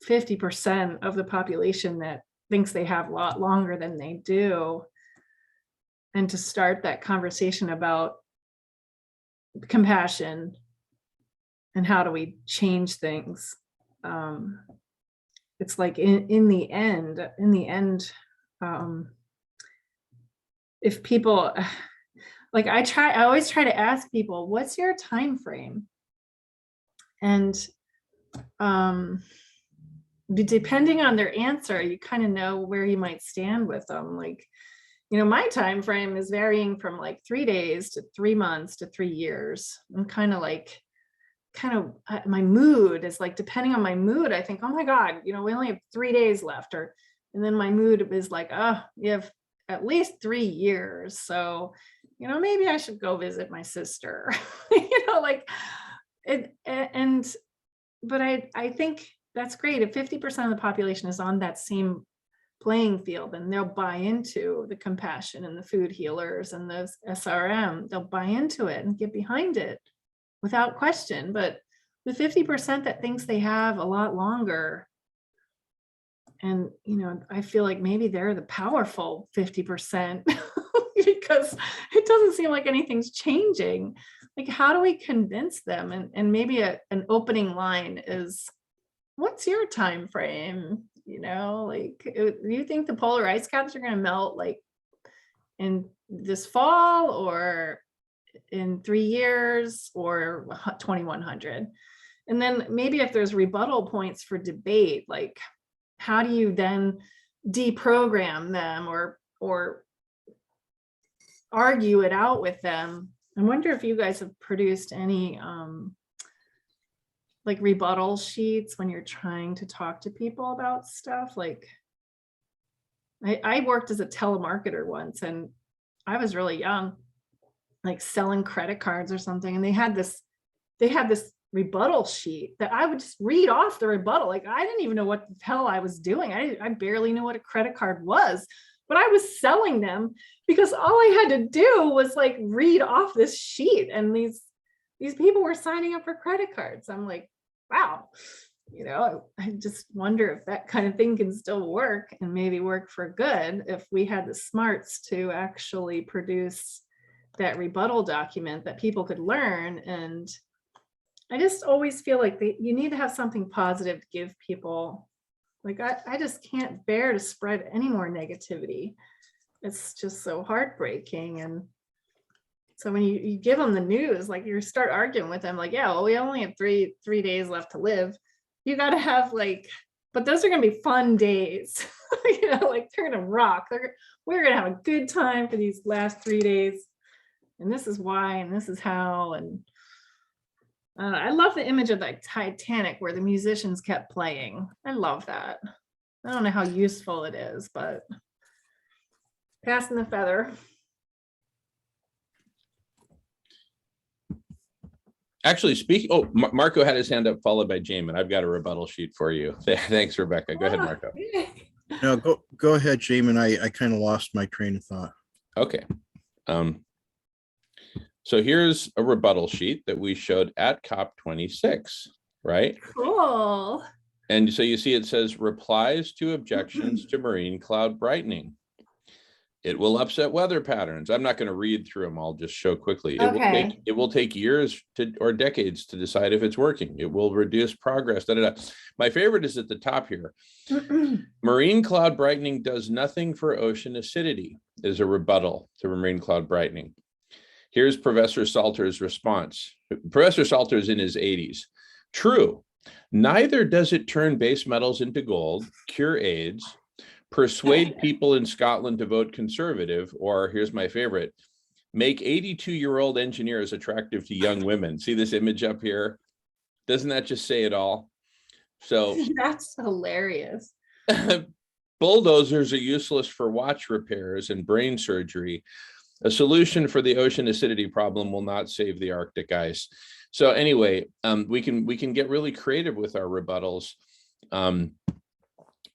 Speaker 8: 50% of the population that thinks they have a lot longer than they do, and to start that conversation about compassion and how do we change things, it's like in the end, if people, like I always try to ask people, what's your time frame? And depending on their answer, you kind of know where you might stand with them. Like, my time frame is varying from like 3 days to 3 months to 3 years. I'm kind of my mood is like, depending on my mood, I think, oh my God, we only have 3 days left, and then my mood is like, oh, you have at least 3 years. So, maybe I should go visit my sister, like it. But I think that's great. If 50% of the population is on that same playing field, and they'll buy into the compassion and the food healers and the SRM, they'll buy into it and get behind it without question. But the 50% that thinks they have a lot longer, and I feel like maybe they're the powerful 50% because it doesn't seem like anything's changing. Like, how do we convince them? And maybe an opening line is, what's your time frame? Like, do you think the polar ice caps are going to melt like in this fall, or in 3 years, or 2100? And then maybe if there's rebuttal points for debate, like how do you then deprogram them or argue it out with them? I wonder if you guys have produced any like rebuttal sheets when you're trying to talk to people about stuff. Like I worked as a telemarketer once, and I was really young, like selling credit cards or something. And they had this rebuttal sheet that I would just read off the rebuttal. Like, I didn't even know what the hell I was doing. I barely knew what a credit card was, but I was selling them because all I had to do was like read off this sheet. And these people were signing up for credit cards. I'm like, wow, I just wonder if that kind of thing can still work, and maybe work for good if we had the smarts to actually produce that rebuttal document that people could learn. And I just always feel like you need to have something positive to give people. Like, I just can't bear to spread any more negativity. It's just so heartbreaking. And so when you give them the news, like, you start arguing with them, like, yeah, well, we only have three days left to live. You got to have but those are going to be fun days. Like, they're going to rock. We're going to have a good time for these last 3 days. And this is why, and this is how. And I love the image of the Titanic where the musicians kept playing. I love that. I don't know how useful it is, but passing the feather.
Speaker 1: Actually, Marco had his hand up, followed by Jamin. I've got a rebuttal sheet for you. Thanks, Rebecca. Go ahead, Marco.
Speaker 14: No, go ahead, Jamin. I kind of lost my train of thought.
Speaker 1: Okay. So here's a rebuttal sheet that we showed at COP26, right?
Speaker 8: Cool.
Speaker 1: And so you see it says replies to objections to marine cloud brightening. It will upset weather patterns. I'm not going to read through them. I'll just show quickly. It will take years or decades to decide if it's working. It will reduce progress. My favorite is at the top here. Marine cloud brightening does nothing for ocean acidity, is a rebuttal to marine cloud brightening. Here's Professor Salter's response. Professor Salter is in his 80s. True. Neither does it turn base metals into gold, cure AIDS, persuade people in Scotland to vote conservative, or here's my favorite, make 82-year-old engineers attractive to young women. See this image up here? Doesn't that just say it all? So
Speaker 8: that's hilarious.
Speaker 1: Bulldozers are useless for watch repairs and brain surgery. A solution for the ocean acidity problem will not save the Arctic ice. So anyway, we can get really creative with our rebuttals. And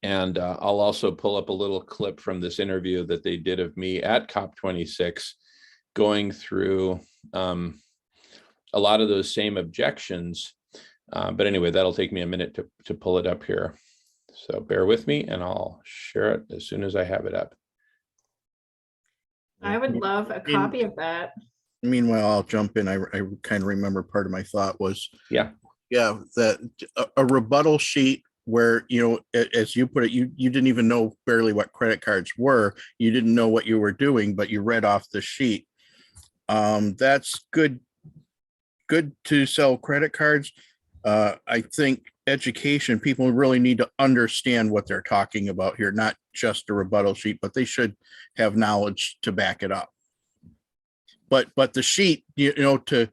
Speaker 1: I'll also pull up a little clip from this interview that they did of me at COP26, going through a lot of those same objections. But anyway, that'll take me a minute to pull it up here. So bear with me and I'll share it as soon as I have it up.
Speaker 8: I would love a copy of that.
Speaker 14: Meanwhile, I'll jump in. I kind of remember part of my thought was,
Speaker 1: yeah,
Speaker 14: that a rebuttal sheet where, as you put it, you didn't even know barely what credit cards were. You didn't know what you were doing, but you read off the sheet. That's good to sell credit cards. I think education, people really need to understand what they're talking about here, not just a rebuttal sheet, but they should have knowledge to back it up. But the sheet, to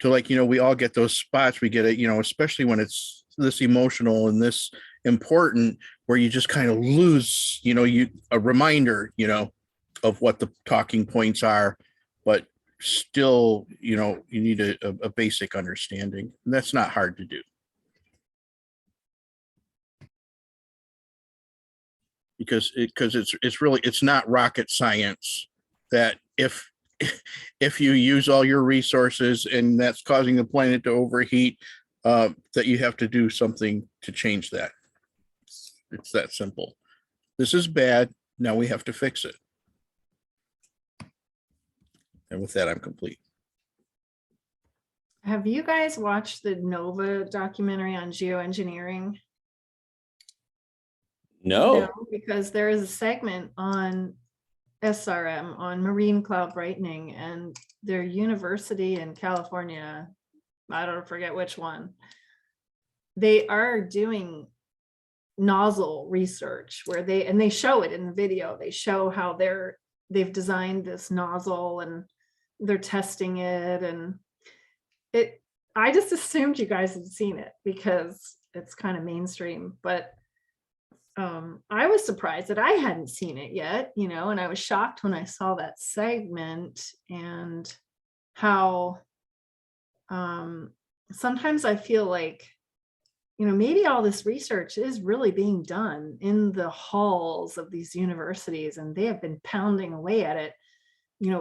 Speaker 14: like, we all get those spots, we get it, especially when it's this emotional and this important, where you just kind of lose, a reminder, of what the talking points are, but still, you need a basic understanding. And that's not hard to do. Because it's not rocket science that if you use all your resources and that's causing the planet to overheat, that you have to do something to change that. It's that simple. This is bad. Now we have to fix it. And with that, I'm complete.
Speaker 8: Have you guys watched the NOVA documentary on geoengineering?
Speaker 1: No,
Speaker 8: because there is a segment on SRM, on marine cloud brightening, and their university in California, I don't forget which one, they are doing nozzle research where they show it in the video. They show how they've designed this nozzle and they're testing it, and I just assumed you guys had seen it because it's kind of mainstream, but I was surprised that I hadn't seen it yet, and I was shocked when I saw that segment, and how sometimes I feel like, maybe all this research is really being done in the halls of these universities, and they have been pounding away at it,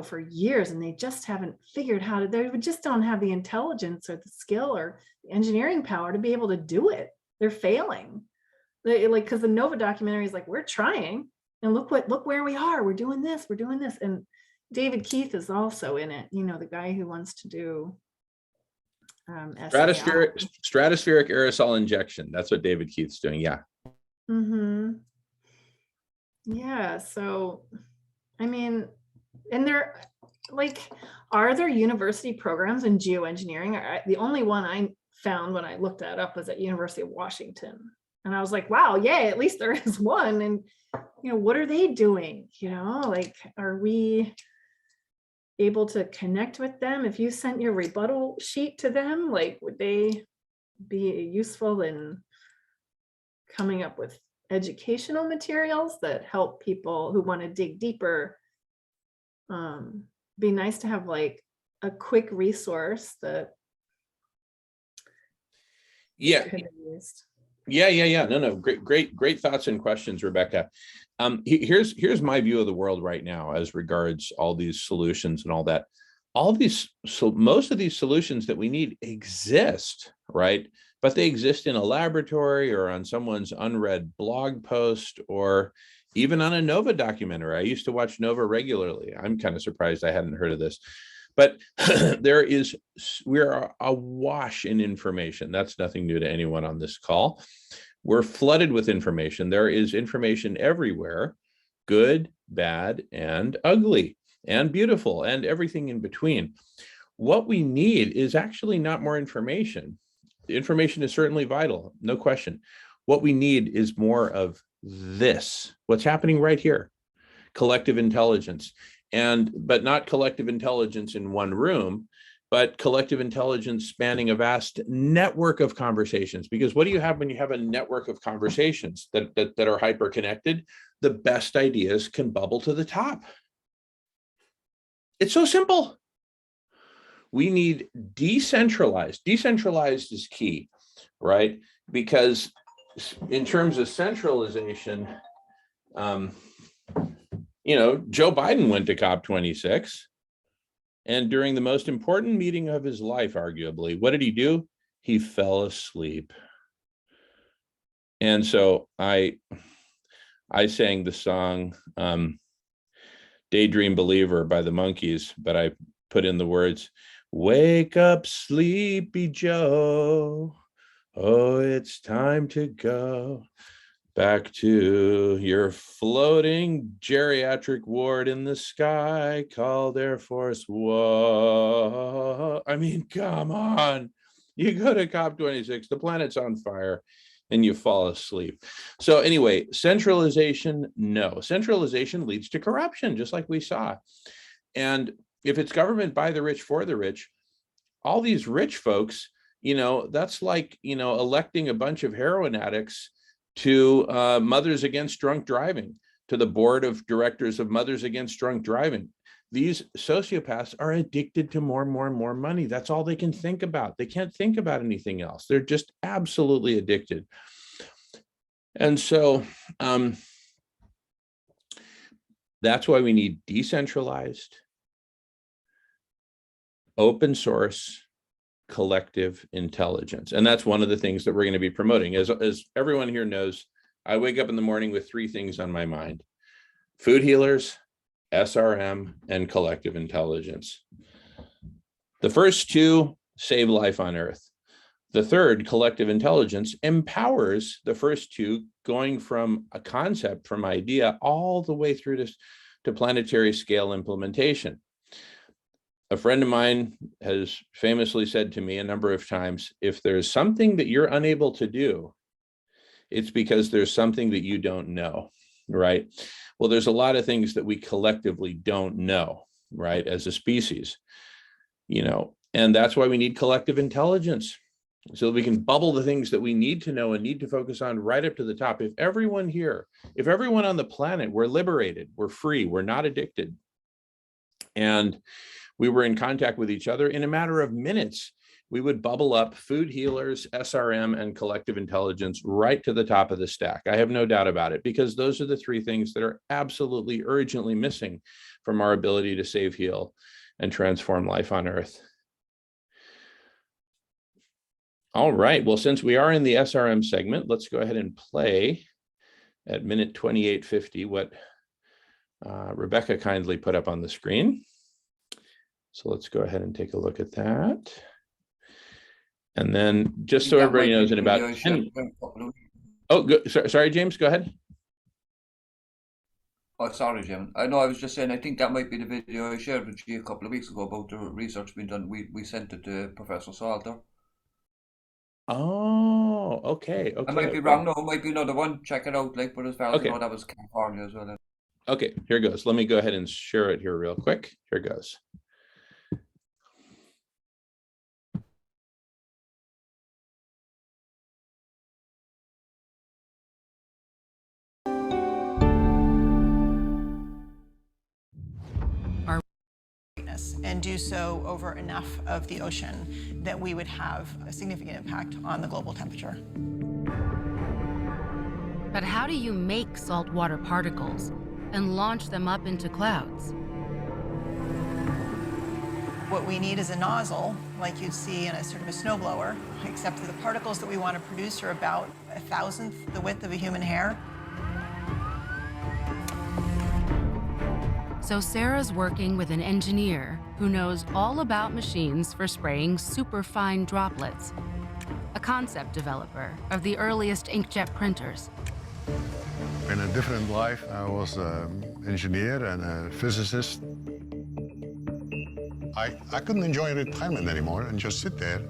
Speaker 8: for years, and they just haven't figured how to, they just don't have the intelligence or the skill or the engineering power to be able to do it. They're failing. Because the NOVA documentary is like, we're trying, and look where we are. We're doing this. And David Keith is also in it. The guy who wants to do
Speaker 1: stratospheric aerosol injection. That's what David Keith's doing. Yeah.
Speaker 8: Mm-hmm. Yeah. So, I mean, and are there university programs in geoengineering? The only one I found when I looked that up was at University of Washington. And I was like, wow, yay, at least there is one. And, what are they doing? Are we able to connect with them? If you sent your rebuttal sheet to them, would they be useful in coming up with educational materials that help people who want to dig deeper? Be nice to have a quick resource that
Speaker 1: Yeah.
Speaker 8: could be used.
Speaker 1: Yeah. No. Great thoughts and questions, Rebecca. Here's my view of the world right now as regards all these solutions and all that. Most of these solutions that we need exist, right? But they exist in a laboratory or on someone's unread blog post or even on a NOVA documentary. I used to watch NOVA regularly. I'm kind of surprised I hadn't heard of this. But we're awash in information. That's nothing new to anyone on this call. We're flooded with information. There is information everywhere, good, bad, and ugly, and beautiful, and everything in between. What we need is actually not more information. Information is certainly vital, no question. What we need is more of this, what's happening right here, collective intelligence. But not collective intelligence in one room, but collective intelligence spanning a vast network of conversations. Because what do you have when you have a network of conversations that are hyper connected? The best ideas can bubble to the top. It's so simple. We need decentralized. Decentralized is key, right? Because in terms of centralization, you know, Joe Biden went to COP26, and during the most important meeting of his life, arguably, what did he do? He fell asleep. And so I sang the song Daydream Believer by the Monkees, but I put in the words, wake up, sleepy Joe. Oh, it's time to go back to your floating geriatric ward in the sky called Air Force One. I mean, come on. You go to COP26, the planet's on fire, and you fall asleep. So anyway, centralization, no. Centralization leads to corruption, just like we saw. And if it's government by the rich for the rich, all these rich folks, you know, that's like, you know, electing a bunch of heroin addicts to Mothers Against Drunk Driving, to the board of directors of Mothers Against Drunk Driving. These sociopaths are addicted to more and more and more money. That's all they can think about. They can't think about anything else. They're just absolutely addicted. And so that's why we need decentralized, open source, collective intelligence. And that's one of the things that we're going to be promoting. As everyone here knows, I wake up in the morning with three things on my mind: food healers, SRM, and collective intelligence. The first two save life on Earth. The third, collective intelligence, empowers the first two, going from a concept, from idea, all the way through to planetary scale implementation. A friend of mine has famously said to me a number of times, if there's something that you're unable to do, it's because there's something that you don't know, right? Well, there's a lot of things that we collectively don't know, right, as a species, you know, and that's why we need collective intelligence, so that we can bubble the things that we need to know and need to focus on right up to the top. If everyone here, if everyone on the planet were liberated, we're free, we're not addicted, and we were in contact with each other, in a matter of minutes, we would bubble up food healers, SRM, and collective intelligence right to the top of the stack. I have no doubt about it, because those are the three things that are absolutely urgently missing from our ability to save, heal, and transform life on Earth. All right, well, since we are in the SRM segment, let's go ahead and play at minute 28:50 what Rebecca kindly put up on the screen. So let's go ahead and take a look at that. And then just so everybody knows, in about 10... Oh, sorry, James, go ahead.
Speaker 3: Oh, sorry, Jim. I know, I was just saying, I think that might be the video I shared with you a couple of weeks ago about the research being done. We sent it to Professor Salter.
Speaker 1: Oh, okay.
Speaker 3: I might be wrong. No, it might be another one. Check it out. Like, but as far as I know, that was California as well.
Speaker 1: Okay, here goes. Let me go ahead and share it here real quick. Here goes.
Speaker 16: And do so over enough of the ocean that we would have a significant impact on the global temperature.
Speaker 17: But how do you make saltwater particles and launch them up into clouds?
Speaker 16: What we need is a nozzle, like you'd see in a sort of a snowblower, except that the particles that we want to produce are about 1,000th the width of a human hair.
Speaker 17: So Sarah's working with an engineer who knows all about machines for spraying superfine droplets, a concept developer of the earliest inkjet printers.
Speaker 18: In a different life, I was an engineer and a physicist. I couldn't enjoy retirement anymore and just sit there,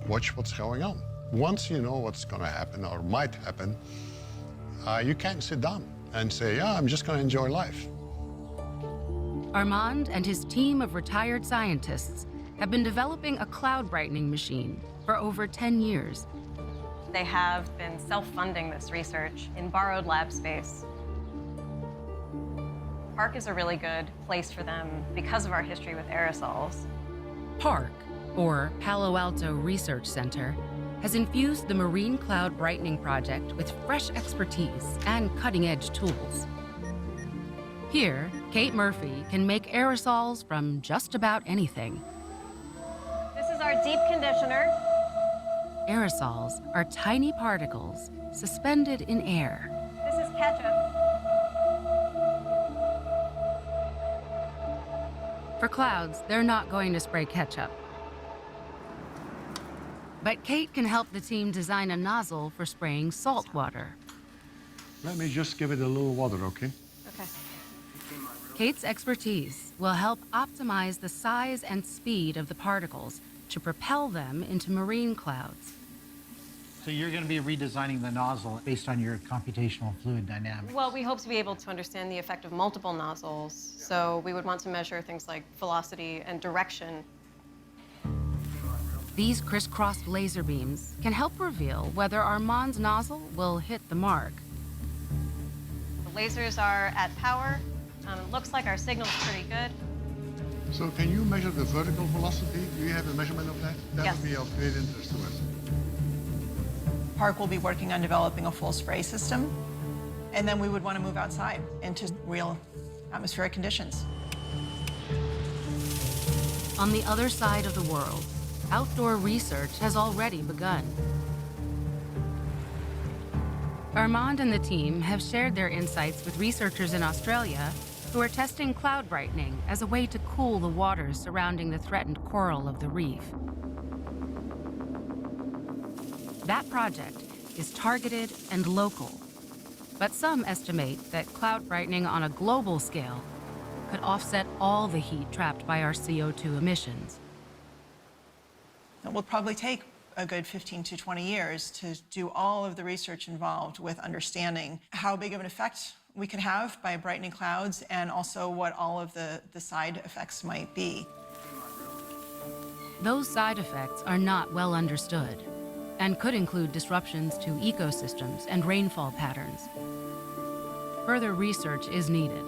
Speaker 18: watch what's going on. Once you know what's going to happen or might happen, you can't sit down and say, yeah, I'm just going to enjoy life.
Speaker 17: Armand and his team of retired scientists have been developing a cloud brightening machine for over 10 years.
Speaker 19: They have been self-funding this research in borrowed lab space. Park is a really good place for them because of our history with aerosols.
Speaker 17: PARC, or Palo Alto Research Center, has infused the Marine Cloud Brightening Project with fresh expertise and cutting-edge tools. Here, Kate Murphy can make aerosols from just about anything.
Speaker 19: This is our deep conditioner.
Speaker 17: Aerosols are tiny particles suspended in air.
Speaker 19: This is ketchup.
Speaker 17: For clouds, they're not going to spray ketchup. But Kate can help the team design a nozzle for spraying salt water.
Speaker 18: Let me just give it a little water, okay?
Speaker 19: Okay.
Speaker 17: Kate's expertise will help optimize the size and speed of the particles to propel them into marine clouds.
Speaker 20: So you're going to be redesigning the nozzle based on your computational fluid dynamics.
Speaker 19: Well, we hope to be able to understand the effect of multiple nozzles. So we would want to measure things like velocity and direction.
Speaker 17: These crisscrossed laser beams can help reveal whether Armand's nozzle will hit the mark.
Speaker 19: The lasers are at power. It looks like our signal's pretty good.
Speaker 18: So can you measure the vertical velocity? Do you have a measurement of that? That
Speaker 19: Yes.
Speaker 18: would be of great interest to us.
Speaker 16: Park will be working on developing a full spray system, and then we would want to move outside into real atmospheric conditions.
Speaker 17: On the other side of the world, outdoor research has already begun. Armand and the team have shared their insights with researchers in Australia who are testing cloud brightening as a way to cool the waters surrounding the threatened coral of the reef. That project is targeted and local, but some estimate that cloud brightening on a global scale could offset all the heat trapped by our CO2 emissions.
Speaker 16: It will probably take a good 15 to 20 years to do all of the research involved with understanding how big of an effect we could have by brightening clouds and also what all of the side effects might be.
Speaker 17: Those side effects are not well understood and could include disruptions to ecosystems and rainfall patterns. Further research is needed.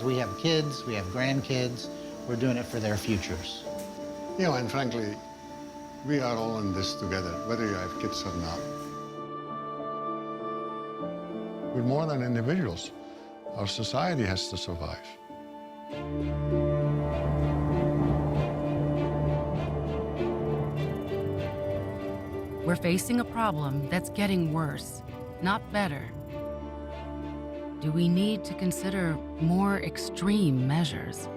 Speaker 20: We have kids, we have grandkids, we're doing it for their futures.
Speaker 18: You know, and frankly, we are all in this together, whether you have kids or not. We're more than individuals. Our society has to survive.
Speaker 17: We're facing a problem that's getting worse, not better. Do we need to consider more extreme measures?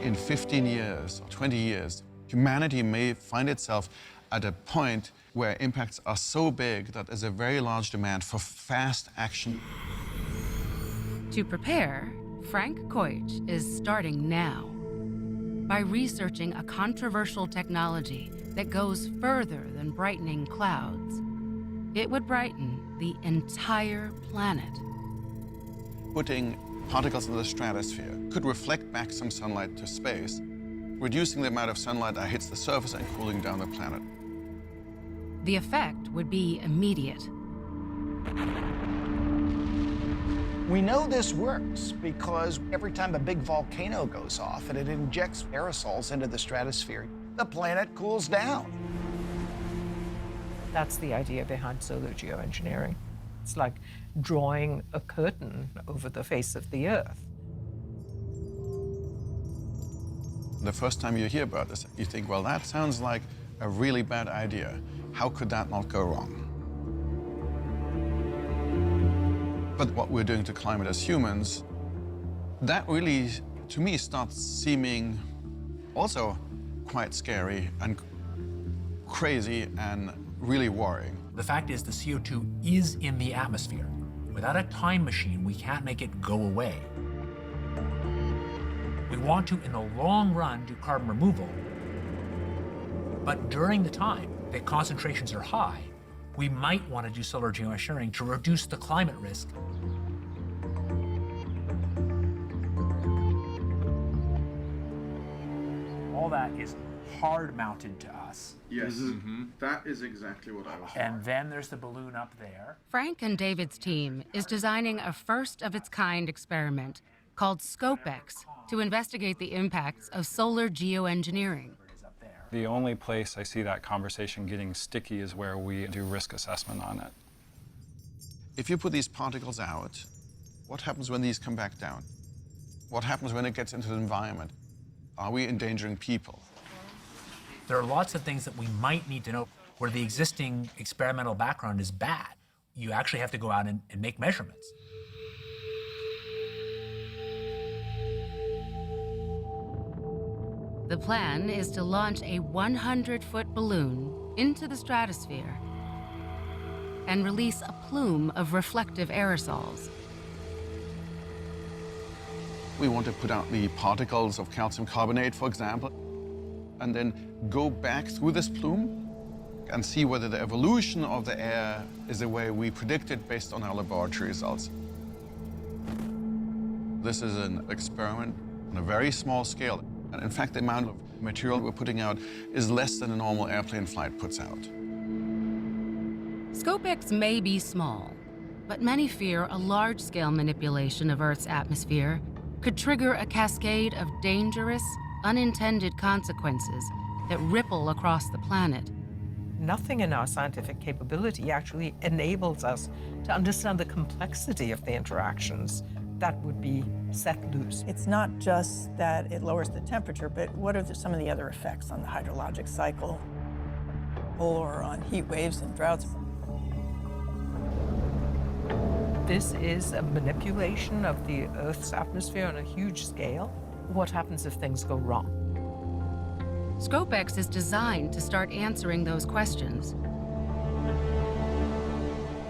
Speaker 21: In 15 years, 20 years, humanity may find itself at a point where impacts are so big that there's a very large demand for fast action.
Speaker 17: To prepare, Frank Koich is starting now by researching a controversial technology that goes further than brightening clouds. It would brighten the entire planet.
Speaker 21: Putting particles in the stratosphere could reflect back some sunlight to space, reducing the amount of sunlight that hits the surface and cooling down the planet.
Speaker 17: The effect would be immediate.
Speaker 22: We know this works because every time a big volcano goes off and it injects aerosols into the stratosphere, the planet cools down.
Speaker 23: That's the idea behind solar geoengineering. It's like drawing a curtain over the face of the Earth.
Speaker 21: The first time you hear about this, you think, well, that sounds like a really bad idea. How could that not go wrong? But what we're doing to climate as humans, that really, to me, starts seeming also quite scary and crazy and really worrying.
Speaker 24: The fact is the CO2 is in the atmosphere. Without a time machine, we can't make it go away. We want to, in the long run, do carbon removal. But during the time that concentrations are high, we might want to do solar geoengineering to reduce the climate risk.
Speaker 22: All
Speaker 24: all that is hard mounted to us.
Speaker 2: Yes, that is exactly what I was.
Speaker 24: And then there's the balloon up there.
Speaker 17: Frank and David's team is designing a first-of-its-kind experiment called ScopeX to investigate the impacts of solar geoengineering.
Speaker 5: The only place I see that conversation getting sticky is where we do risk assessment on it.
Speaker 21: If you put these particles out, what happens when these come back down? What happens when it gets into the environment? Are we endangering people?
Speaker 24: There are lots of things that we might need to know where the existing experimental background is bad. You actually have to go out and make measurements.
Speaker 17: The plan is to launch a 100-foot balloon into the stratosphere and release a plume of reflective aerosols.
Speaker 21: We want to put out the particles of calcium carbonate, for example, and then go back through this plume and see whether the evolution of the air is the way we predicted based on our laboratory results. This is an experiment on a very small scale. And in fact, the amount of material we're putting out is less than a normal airplane flight puts out.
Speaker 17: ScopeX may be small, but many fear a large-scale manipulation of Earth's atmosphere could trigger a cascade of dangerous, unintended consequences that ripple across the planet.
Speaker 23: Nothing in our scientific capability actually enables us to understand the complexity of the interactions that would be set loose.
Speaker 6: It's not just that it lowers the temperature, but what are some of the other effects on the hydrologic cycle or on heat waves and droughts?
Speaker 23: This is a manipulation of the Earth's atmosphere on a huge scale. What happens if things go wrong?
Speaker 17: ScopeX is designed to start answering those questions.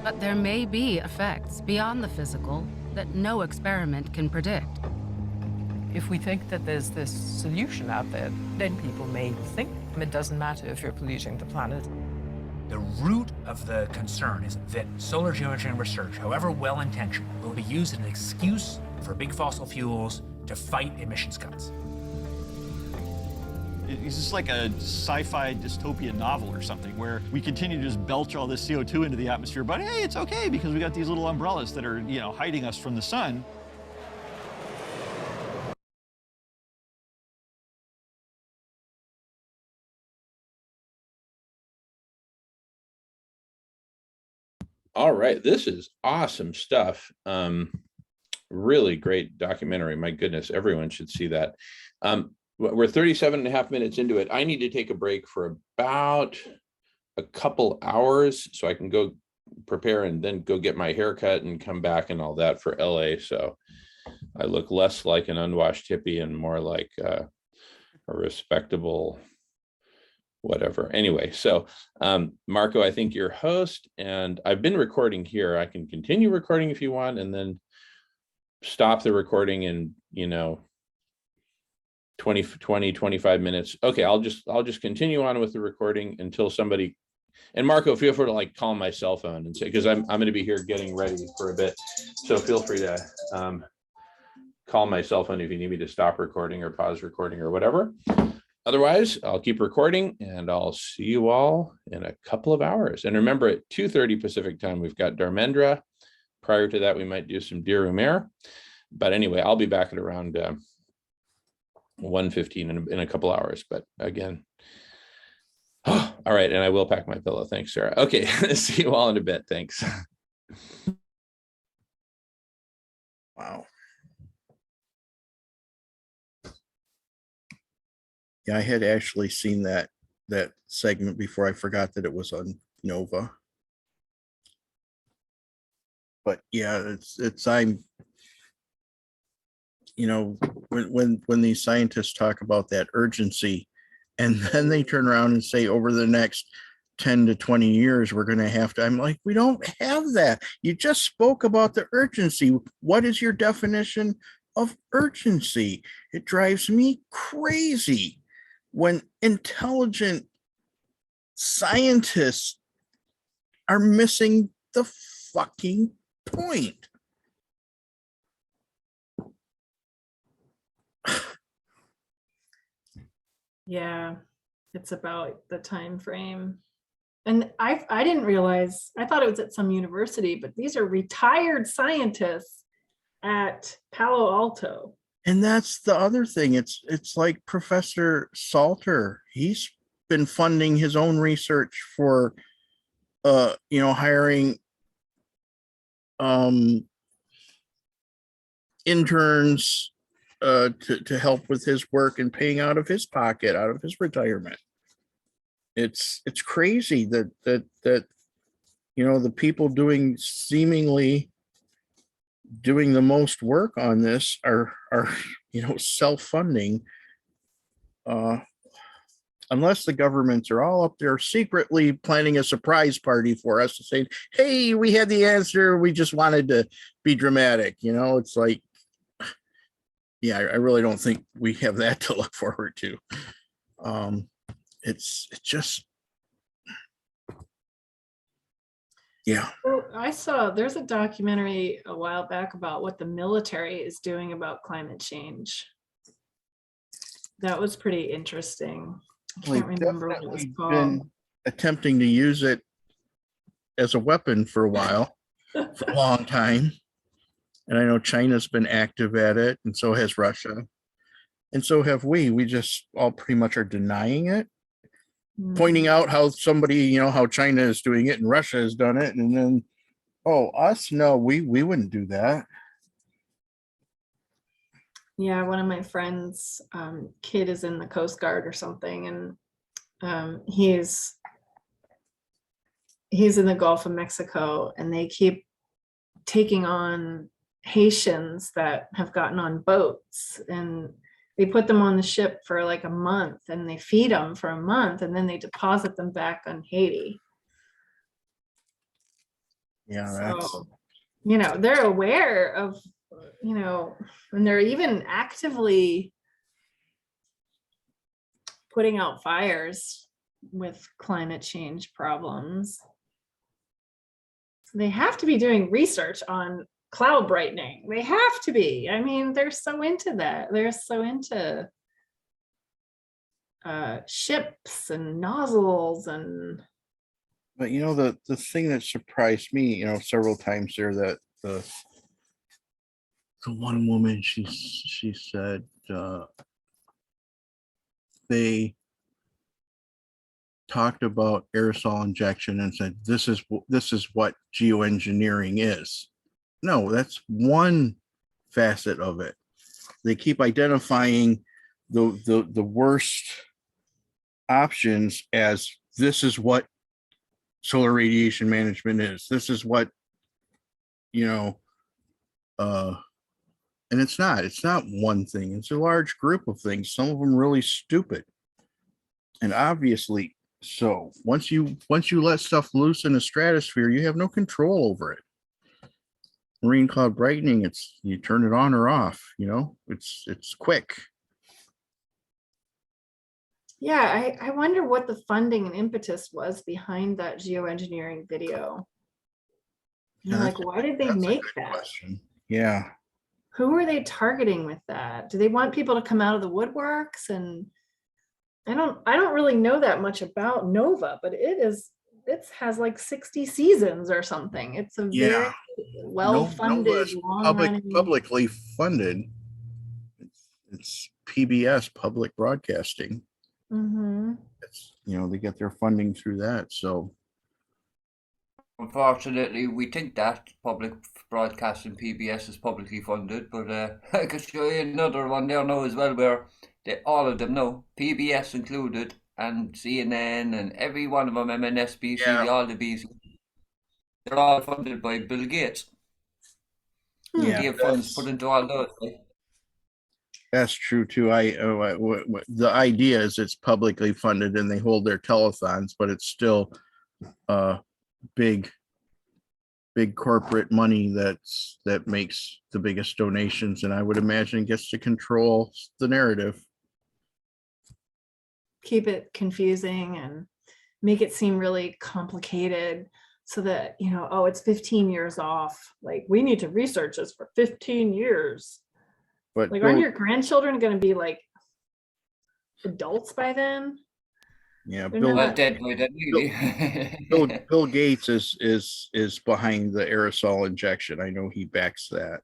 Speaker 17: But there may be effects beyond the physical that no experiment can predict.
Speaker 23: If we think that there's this solution out there, then people may think it doesn't matter if you're polluting the planet.
Speaker 24: The root of the concern is that solar geoengineering research, however well-intentioned, will be used as an excuse for big fossil fuels to fight emissions cuts.
Speaker 7: It's just like a sci-fi dystopian novel or something where we continue to just belch all this CO2 into the atmosphere, but hey, it's okay because we got these little umbrellas that are, hiding us from the sun.
Speaker 1: All right, this is awesome stuff. Really great documentary. My goodness, everyone should see that. We're 37.5 minutes into it. I need to take a break for about a couple hours so I can go prepare and then go get my hair cut and come back and all that for LA. So I look less like an unwashed hippie and more like a respectable whatever. Anyway, so Marco, I think you're host, and I've been recording here. I can continue recording if you want, and then stop the recording in 25 minutes. Okay, I'll just continue on with the recording until somebody, and Marco, feel free to like call my cell phone and say, because I'm going to be here getting ready for a bit, so feel free to call my cell phone if you need me to stop recording or pause recording or whatever. Otherwise, I'll keep recording and I'll see you all in a couple of hours. And remember, at 2:30 Pacific time, we've got Dharmendra. Prior to that, we might do some Dear Umair. But anyway, I'll be back at around 1:15 in a couple hours. But again, all right. And I will pack my pillow. Thanks, Sarah. Okay. See you all in a bit. Thanks.
Speaker 14: Wow. Yeah, I had actually seen that segment before. I forgot that it was on Nova. But yeah, I'm, when these scientists talk about that urgency, and then they turn around and say over the next 10 to 20 years, we're going to have to, I'm like, we don't have that. You just spoke about the urgency. What is your definition of urgency? It drives me crazy when intelligent scientists are missing the fucking point.
Speaker 8: Yeah, it's about the time frame. And I didn't realize, I thought it was at some university, but these are retired scientists at Palo Alto.
Speaker 14: And that's the other thing. It's like Professor Salter. He's been funding his own research for hiring interns to help with his work and paying out of his pocket, out of his retirement. It's crazy that the people seemingly doing the most work on this are self-funding, unless the governments are all up there secretly planning a surprise party for us to say, hey, we had the answer, we just wanted to be dramatic. It's like, yeah, I really don't think we have that to look forward to. It's just, yeah.
Speaker 8: So I saw there's a documentary a while back about what the military is doing about climate change. That was pretty interesting. I can't remember what it was called.
Speaker 14: Been attempting to use it as a weapon for a while, for a long time. And I know China's been active at it, and so has Russia. And so have we. We just all pretty much are denying it, pointing out how somebody, how China is doing it and Russia has done it. And then, oh, us? No, we wouldn't do that.
Speaker 8: Yeah, one of my friends' kid is in the Coast Guard or something, and he's in the Gulf of Mexico, and they keep taking on Haitians that have gotten on boats, and they put them on the ship for like a month, and they feed them for a month, and then they deposit them back on Haiti.
Speaker 14: Yeah, that's...
Speaker 8: So, they're aware of, and they're even actively putting out fires with climate change problems. So they have to be doing research on cloud brightening. They have to be. I mean, they're so into that. They're so into ships and nozzles and.
Speaker 14: But the thing that surprised me, several times there, that the one woman, she said they talked about aerosol injection and said this is what geoengineering is. No, that's one facet of it. They keep identifying the worst options as this is what solar radiation management is. This is what, and it's not one thing. It's a large group of things, some of them really stupid. And obviously, so once you let stuff loose in the stratosphere, you have no control over it. Marine cloud brightening, you turn it on or off, it's quick.
Speaker 8: Yeah, I wonder what the funding and impetus was behind that geoengineering video. Why did they make that?
Speaker 14: Question. Yeah.
Speaker 8: Who are they targeting with that? Do they want people to come out of the woodworks? And I don't really know that much about NOVA, but it has like 60 seasons or something. It's a very well-funded, long-running,
Speaker 14: publicly funded. It's PBS, public broadcasting.
Speaker 8: Mm-hmm.
Speaker 14: They get their funding through that. So
Speaker 3: unfortunately, we think that public broadcasting PBS is publicly funded, but I could show you another one there now as well, where all of them know, PBS included, and CNN, and every one of them, MSNBC, all the B's, they're all funded by Bill Gates.
Speaker 14: Yeah,
Speaker 3: He funds put into all those. Right?
Speaker 14: That's true too. The idea is it's publicly funded and they hold their telethons, but it's still big corporate money that makes the biggest donations, and I would imagine gets to control the narrative.
Speaker 8: Keep it confusing and make it seem really complicated so that, it's 15 years off. Like, we need to research this for 15 years.
Speaker 14: But
Speaker 8: aren't your grandchildren going to be like adults by then.
Speaker 14: Yeah,
Speaker 8: They're
Speaker 14: Bill,
Speaker 8: not-
Speaker 3: Dead by then, really.
Speaker 14: Bill Gates is behind the aerosol injection. I know he backs that.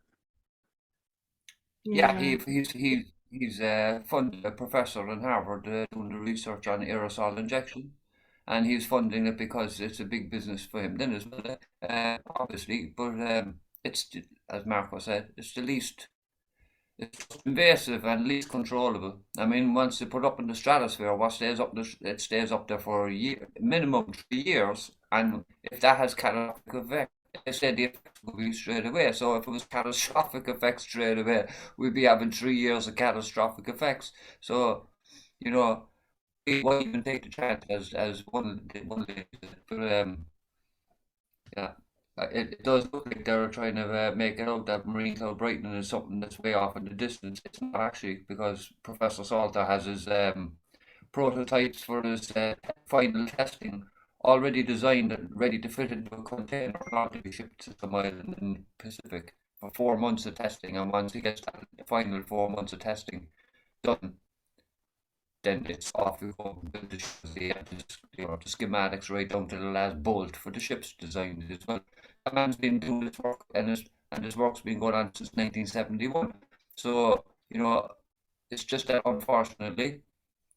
Speaker 3: Yeah, he's funded a professor in Harvard doing the research on aerosol injection, and he's funding it because it's a big business for him then as well, obviously. But it's, as Marco said, it's the least, it's invasive and least controllable. I mean, once they put up in the stratosphere, what stays up there, it stays up there for a year, minimum 3 years, and if that has catastrophic effect, they said the effects will be straight away. So if it was catastrophic effects straight away, we'd be having 3 years of catastrophic effects. So, you know, why even take the chance as one of the, but yeah. It does look like they're trying to make it out that marine cloud brightening is something that's way off in the distance. It's not actually, because Professor Salter has his prototypes for his final testing already designed and ready to fit into a container, not to be shipped to some island in the Pacific for 4 months of testing. And once he gets that final 4 months of testing done, then it's off we go and build the ships. The schematics right down to the last bolt for the ship's design as well. That man's been doing this work, and his work's been going on since 1971. So, you know, it's just that unfortunately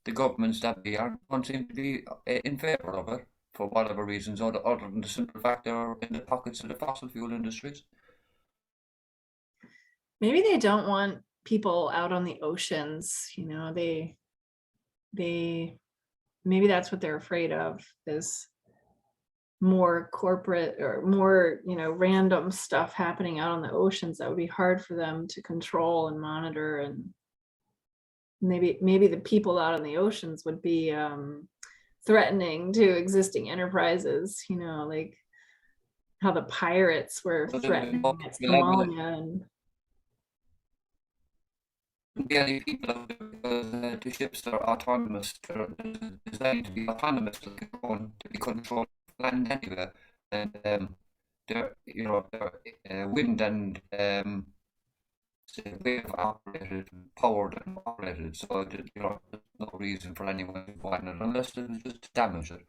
Speaker 3: the governments that we are don't seem to be in favour of it for whatever reasons, other than the simple fact they're in the pockets of the fossil fuel industries.
Speaker 8: Maybe they don't want people out on the oceans, you know, they maybe that's what they're afraid of, is more corporate or more, you know, random stuff happening out on the oceans that would be hard for them to control and monitor. And maybe the people out on the oceans would be threatening to existing enterprises, you know, like how the pirates were threatening at Somalia. And
Speaker 3: the only people out there because the ships are autonomous. They're designed to be autonomous, to be controlled land anywhere, and they're, you know, they're wind and wave operated, powered and operated. So that, you know, there's no reason for anyone to go on it unless it was just to damage it.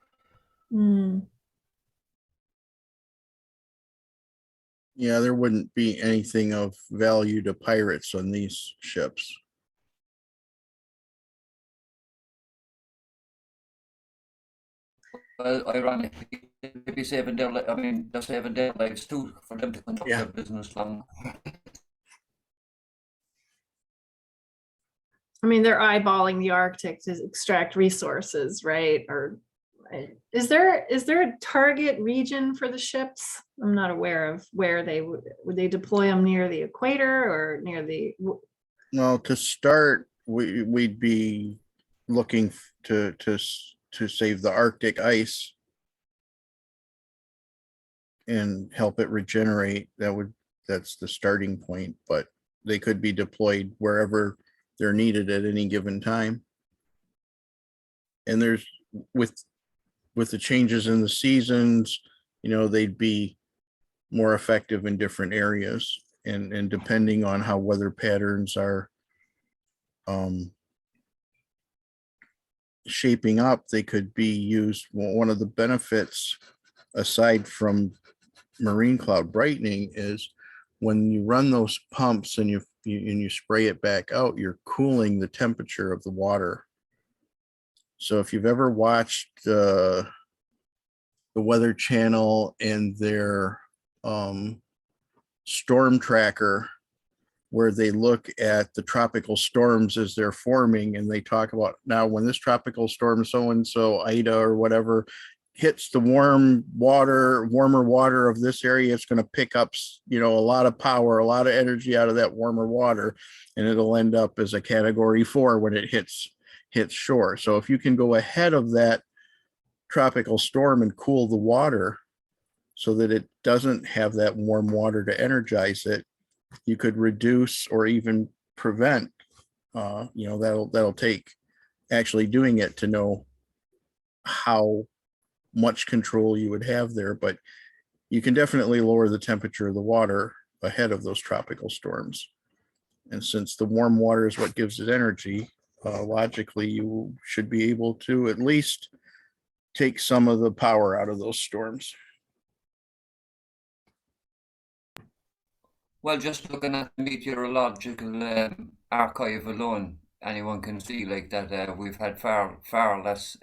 Speaker 14: Yeah, there wouldn't be anything of value to pirates on these ships.
Speaker 3: Well, ironically, they'd be saving their I mean, they're saving their lives too for them to conduct their business long.
Speaker 8: I mean, they're eyeballing the Arctic to extract resources, right? Or is there a target region for the ships? I'm not aware of where they would they deploy them near the equator or near the.
Speaker 14: Well, to start, we'd be looking to save the Arctic ice and help it regenerate. That's the starting point, but they could be deployed wherever they're needed at any given time. And there's with the changes in the seasons, you know, they'd be more effective in different areas, and depending on how weather patterns are shaping up, they could be used. One of the benefits aside from marine cloud brightening is when you run those pumps and you spray it back out, you're cooling the temperature of the water. So if you've ever watched the Weather Channel and their storm tracker, where they look at the tropical storms as they're forming, and they talk about, now when this tropical storm so-and-so Ida or whatever hits the warmer water of this area, it's going to pick up, you know, a lot of power, a lot of energy out of that warmer water, and it'll end up as a category 4 when it hits shore. So if you can go ahead of that tropical storm and cool the water so that it doesn't have that warm water to energize it, you could reduce or even prevent, you know, that'll take actually doing it to know how much control you would have there. But you can definitely lower the temperature of the water ahead of those tropical storms. And since the warm water is what gives it energy, logically, you should be able to at least take some of the power out of those storms.
Speaker 3: Well, just looking at the meteorological archive alone, anyone can see like that we've had far less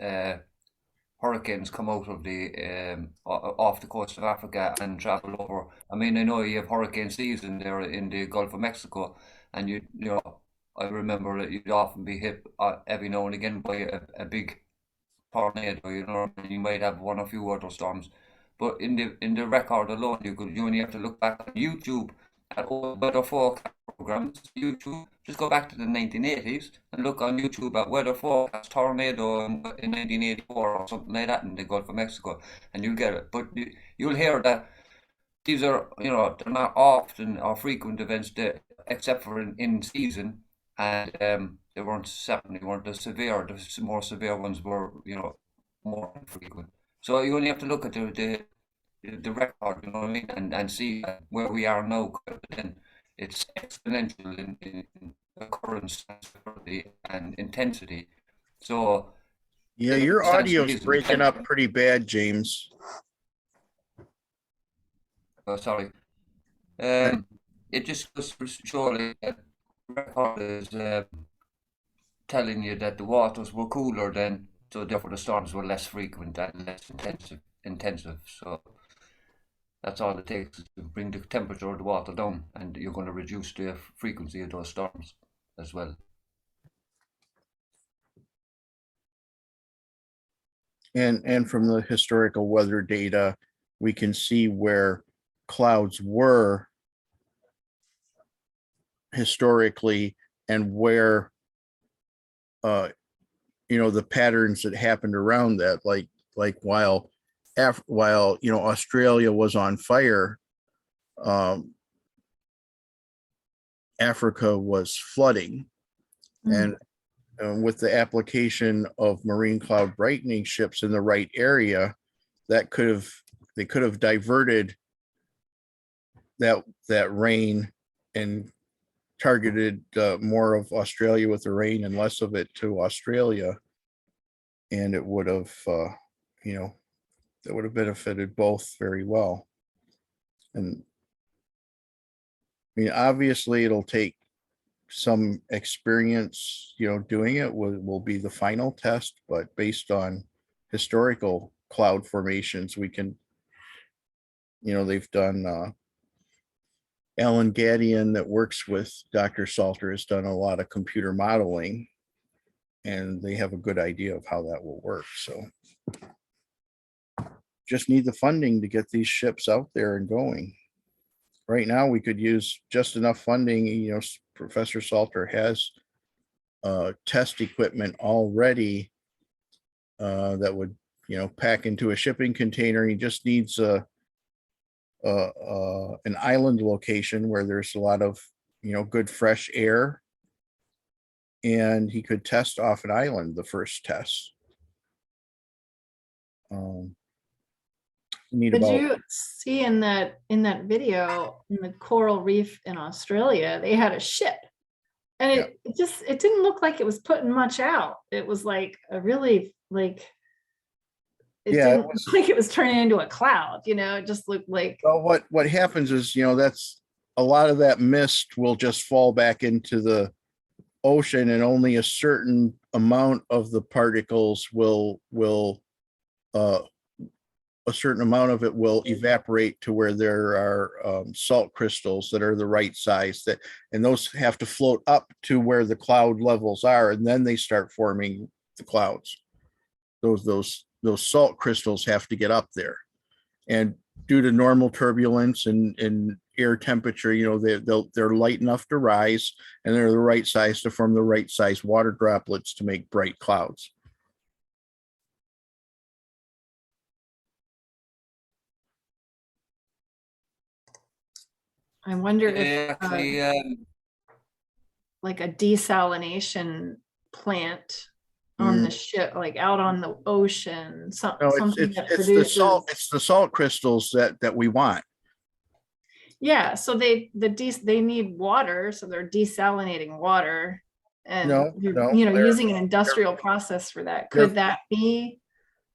Speaker 3: hurricanes come out of the off the coast of Africa and travel over. I mean, I know you have hurricane season there in the Gulf of Mexico, and you know, I remember that you'd often be hit every now and again by a big tornado. You know, and you might have one or few other storms, but in the record alone, you only have to look back on YouTube at old weather forecast programs. YouTube, just go back to the 1980s and look on YouTube at weather forecast tornado in 1984 or something like that in the Gulf of Mexico, and you'll get it. But you'll hear that these are, you know, they're not often or frequent events, except for in season, and they certainly weren't as severe. The more severe ones were, you know, more infrequent. So you only have to look at the record, you know what I mean, and see where we are now. But then it's exponential in occurrence and intensity. So
Speaker 14: yeah, your audio's breaking up pretty bad, James.
Speaker 3: Oh, sorry. It just goes to show that the record is telling you that the waters were cooler then, so therefore the storms were less frequent and less intensive. So that's all it takes is to bring the temperature of the water down, and you're going to reduce the frequency of those storms as well.
Speaker 14: And from the historical weather data, we can see where clouds were historically and where you know, the patterns that happened around that, like while you know, Australia was on fire, Africa was flooding. And with the application of marine cloud brightening ships in the right area, they could have diverted that rain and targeted more of Australia with the rain and less of it to Australia, and it would have you know, that would have benefited both very well. And I mean, obviously it'll take some experience, you know, doing it will be the final test, but based on historical cloud formations, we can, you know, they've done Alan Gadian that works with Dr. Salter has done a lot of computer modeling, and they have a good idea of how that will work. So just need the funding to get these ships out there and going. Right now, we could use just enough funding. You know, Professor Salter has test equipment already that would, you know, pack into a shipping container. He just needs an island location where there's a lot of, you know, good fresh air, and he could test off an island the first test.
Speaker 8: Did you see in that video in the coral reef in Australia, they had a ship, and it didn't look like it was putting much out. It was like a really like didn't look like it was turning into a cloud, you know. It just looked like,
Speaker 14: well, what happens is, you know, that's a lot of that mist will just fall back into the ocean, and only a certain amount of the particles will a certain amount of it will evaporate to where there are salt crystals that are the right size, and those have to float up to where the cloud levels are, and then they start forming the clouds. Those salt crystals have to get up there, and due to normal turbulence and air temperature, you know, they're light enough to rise, and they're the right size to form the right size water droplets to make bright clouds.
Speaker 8: I wonder if like a desalination plant on the ship, like out on the ocean, something that produces.
Speaker 14: It's the salt crystals that we want.
Speaker 8: Yeah, so they need water, so they're desalinating water, And
Speaker 14: No,
Speaker 8: you're,
Speaker 14: no,
Speaker 8: you know,
Speaker 14: they're-
Speaker 8: using an industrial process for that.
Speaker 14: they're-
Speaker 8: Could that be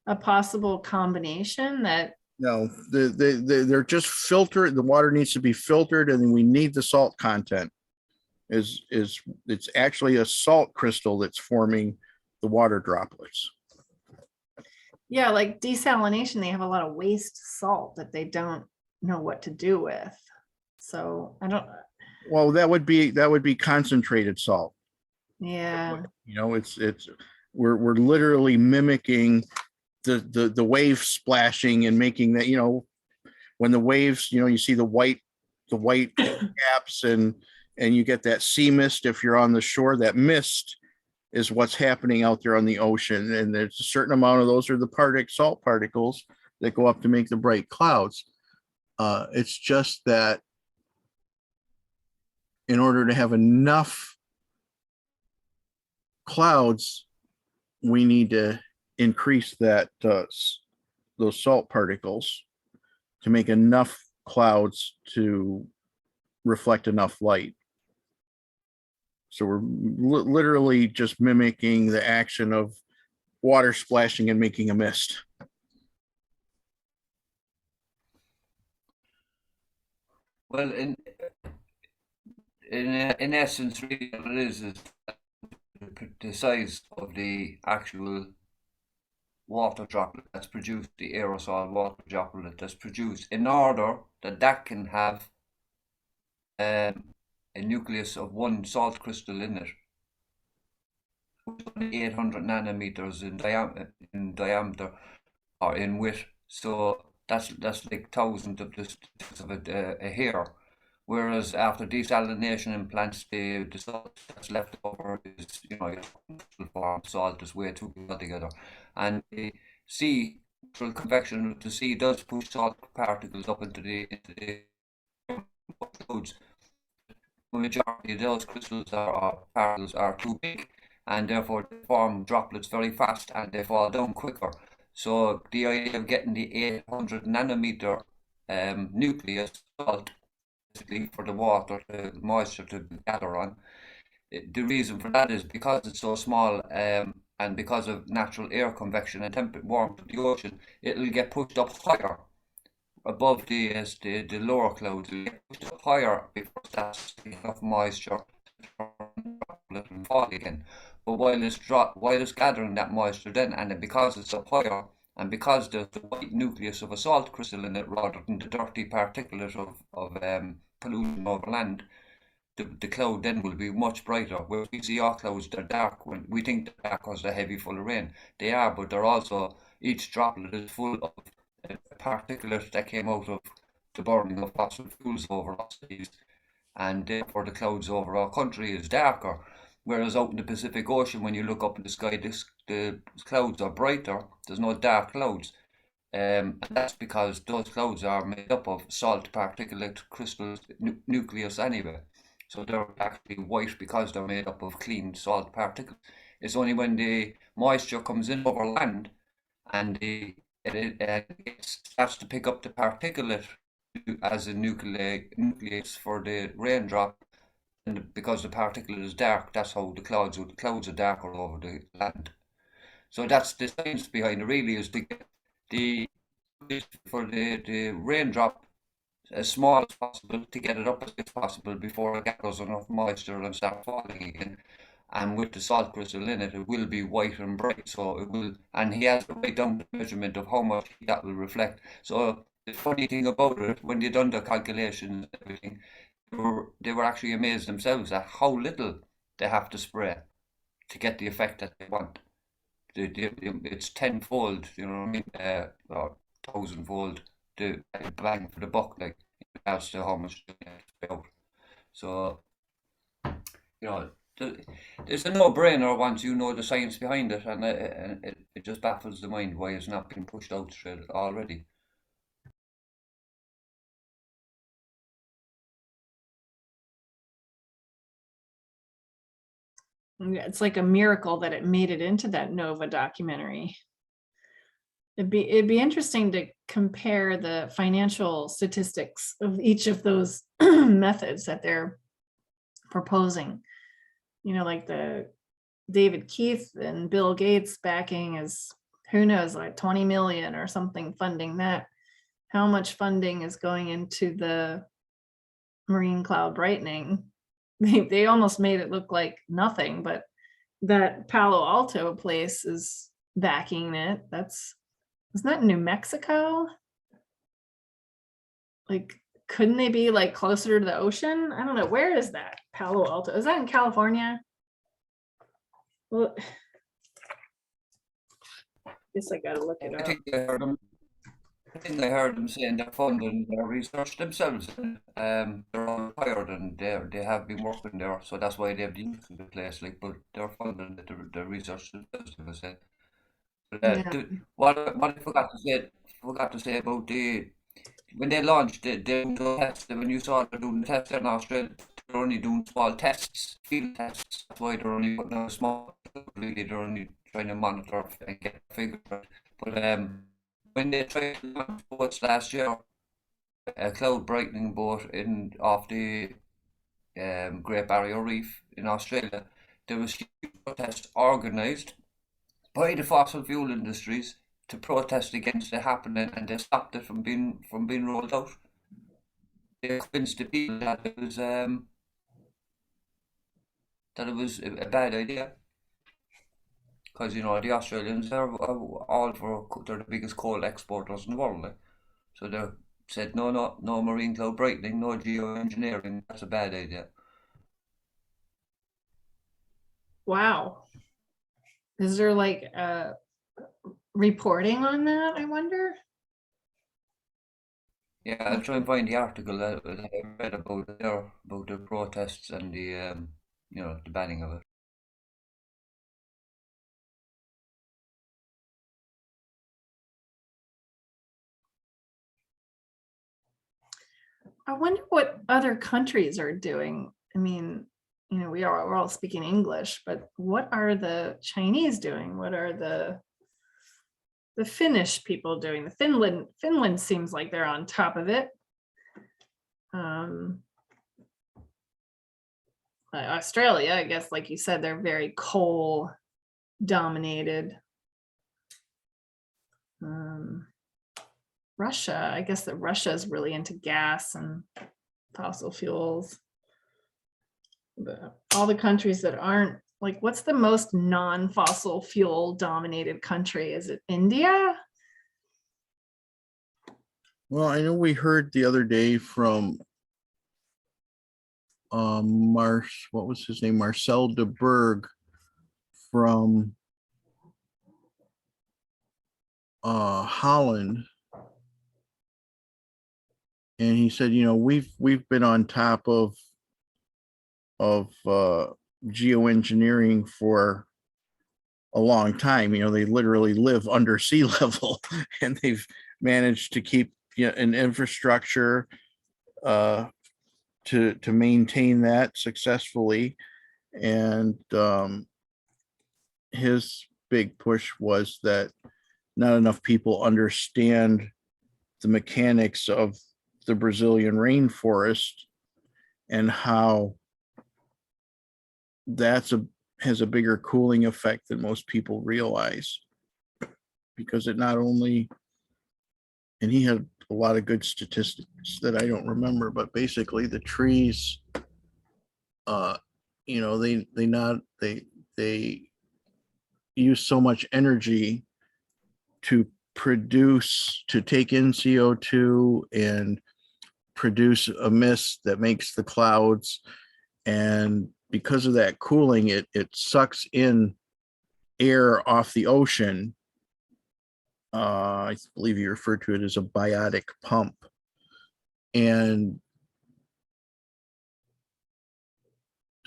Speaker 8: a possible combination that,
Speaker 14: No, they're just filtered. The water needs to be filtered, and we need the salt content. It's actually a salt crystal that's forming the water droplets.
Speaker 8: yeah, like desalination, they have a lot of waste salt that they don't know what to do with. So I don't,
Speaker 14: Well, that would be concentrated salt.
Speaker 8: yeah.
Speaker 14: You know, we're literally mimicking the wave splashing and making that, you know, when the waves, you know, you see the white caps and you get that sea mist. If you're on the shore, that mist is what's happening out there on the ocean. And there's a certain amount of those are the salt particles that go up to make the bright clouds. It's just that in order to have enough clouds, we need to increase that those salt particles to make enough clouds to reflect enough light. So we're literally just mimicking the action of water splashing and making a mist.
Speaker 3: Well, in essence, really what it is the size of the actual water droplet that's produced, the aerosol water droplet that's produced, in order that that can have a nucleus of one salt crystal in it, 800 nanometers in diameter or in width. So that's like thousands of a hair. Whereas after desalination in plants, the salt that's left over is, you know, form salt is way too good together. And the sea, through convection of the sea, does push salt particles up into the clouds. The majority of those crystals or particles are too big, and therefore they form droplets very fast and they fall down quicker. So the idea of getting the 800 nanometer nucleus salt for the water, the moisture to gather on. The reason for that is because it's so small, and because of natural air convection and warmth of the ocean, it'll get pushed up higher above the lower clouds. It'll get pushed up higher before it starts to get enough moisture and fall again. But while it's gathering that moisture then, and because it's up higher, and because there's the white nucleus of a salt crystal in it rather than the dirty particulate of pollution over land, the cloud then will be much brighter. Where we see our clouds, they're dark. When we think they're dark because they're heavy full of rain, they are, but they're also, each droplet is full of particulates that came out of the burning of fossil fuels over our cities, and therefore the clouds over our country is darker. Whereas out in the Pacific Ocean, when you look up in the sky, the clouds are brighter. There's no dark clouds. And that's because those clouds are made up of salt particulate crystals nucleus anyway. So they're actually white because they're made up of clean salt particles. It's only when the moisture comes in over land and it starts to pick up the particulate as a nucleus for the raindrop, and because the particulate is dark, that's how the clouds are darker over the land. So that's the science behind it, really, is to get the raindrop as small as possible, to get it up as possible before it gathers enough moisture and start falling again. And with the salt crystal in it, it will be white and bright. So it will, and he has to write down the measurement of how much that will reflect. So the funny thing about it, when they done the calculations and everything, they were actually amazed themselves at how little they have to spray to get the effect that they want. It's tenfold, you know what I mean, or thousandfold the bang for the buck, like as to how much they have to spray out. So, you know, it's a no-brainer once you know the science behind it, and it just baffles the mind why it's not been pushed out straight already.
Speaker 8: It's like a miracle that it made it into that Nova documentary. It'd be interesting to compare the financial statistics of each of those methods that they're proposing. you know, like the David Keith and Bill Gates backing is, who knows, like 20 million or something funding that. How much funding is going into the marine cloud brightening? They almost made it look like nothing, but that Palo Alto place is backing it. Isn't that New Mexico? Like, couldn't they be like closer to the ocean? I don't know. Where is that Palo Alto? Is that in California? Well, guess I gotta look it
Speaker 3: I
Speaker 8: up.
Speaker 3: think I heard them saying they're funding their research themselves. They're all retired and they have been working there, so that's why they've been in the place. Like, but they're funding the research themselves, as I said. But,
Speaker 8: Yeah.
Speaker 3: what I forgot to say about when they launched the test, when you saw them doing the test in Australia, they're only doing small tests, field tests. That's why they're only putting out a small. Really, they're only trying to monitor and get figures. But when they tried to launch boats last year, a cloud brightening boat off the Great Barrier Reef in Australia, there was huge protests organised by the fossil fuel industries to protest against it happening, and they stopped it from being rolled out. They convinced the people that it was a bad idea, because you know the Australians are they're the biggest coal exporters in the world, like. So they said no marine cloud brightening, no geoengineering. That's a bad idea.
Speaker 8: Wow. Is there like reporting on that, I wonder?
Speaker 3: Yeah, I'll try and find the article that I read about the protests and the the banning of it.
Speaker 8: I wonder what other countries are doing. I mean, you know, we're all speaking English, but what are the Chinese doing? What are the Finnish people doing? The Finland seems like they're on top of it. Australia, I guess, like you said, they're very coal dominated. Russia, I guess that Russia is really into gas and fossil fuels. But all the countries that aren't, like, what's the most non-fossil fuel dominated country? Is it India?
Speaker 14: Well, I know we heard the other day from what was his name? Marcel de Berg from Holland. And he said, you know, we've been on top of geoengineering for a long time. You know, they literally live under sea level, and they've managed to keep an infrastructure to maintain that successfully. And his big push was that not enough people understand the mechanics of the Brazilian rainforest and how has a bigger cooling effect than most people realize, because it not only, and he had a lot of good statistics that I don't remember, but basically the trees, you know, they use so much energy to take in CO2 and produce a mist that makes the clouds. And because of that cooling, it sucks in air off the ocean. I believe you referred to it as a biotic pump. And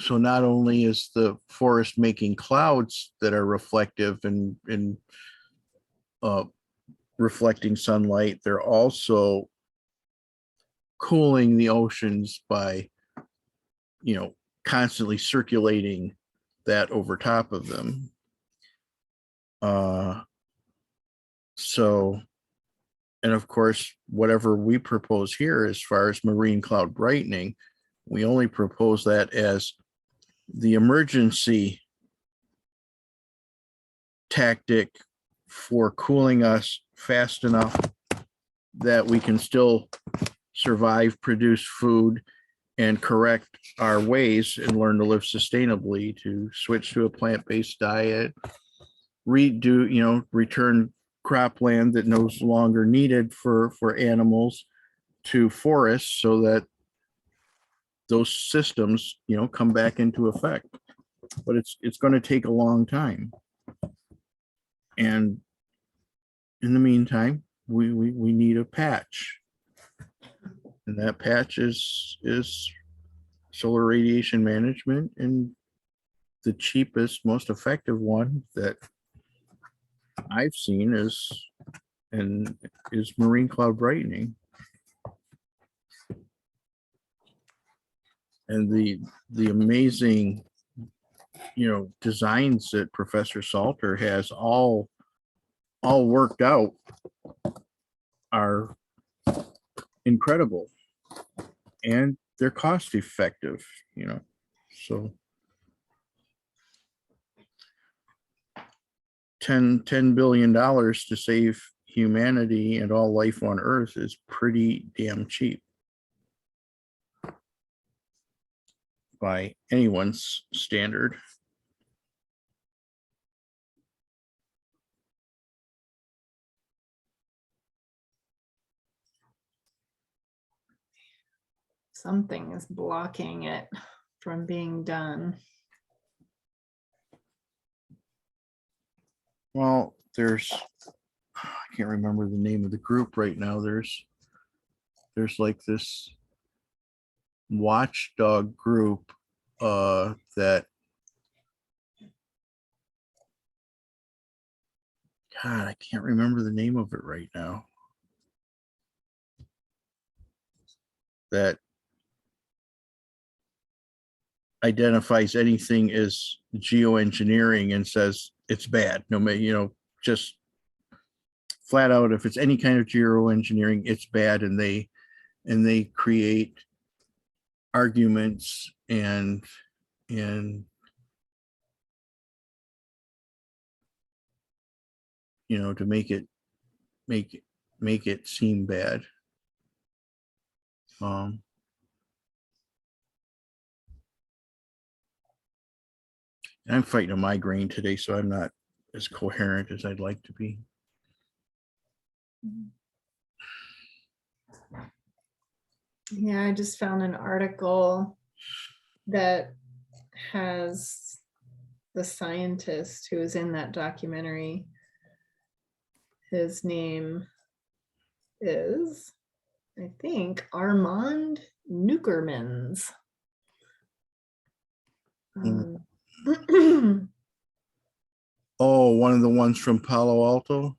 Speaker 14: so not only is the forest making clouds that are reflective and reflecting sunlight, they're also cooling the oceans by, you know, constantly circulating that over top of them. So, and of course, whatever we propose here as far as marine cloud brightening, we only propose that as the emergency tactic for cooling us fast enough that we can still survive, produce food, and correct our ways and learn to live sustainably, to switch to a plant-based diet, return cropland that no longer needed for animals to forests, so that those systems, come back into effect. But it's going to take a long time. And in the meantime, we need a patch. And that patch is solar radiation management, and the cheapest, most effective one that I've seen is marine cloud brightening. And the amazing, designs that Professor Salter has all worked out are incredible, and they're cost effective, so $10 billion to save humanity and all life on Earth is pretty damn cheap by anyone's standard.
Speaker 8: Something is blocking it from being done.
Speaker 14: Well, I can't remember the name of the group right now. There's like this watchdog group that, God, I can't remember the name of it right now, that identifies anything as geoengineering and says it's bad. No matter, just flat out, if it's any kind of geoengineering, it's bad. And they create arguments and to make it seem bad. I'm fighting a migraine today, so I'm not as coherent as I'd like to be.
Speaker 8: Yeah, I just found an article that has the scientist who was in that documentary. His name is, I think, Armand Nukermans.
Speaker 14: Oh, one of the ones from Palo Alto.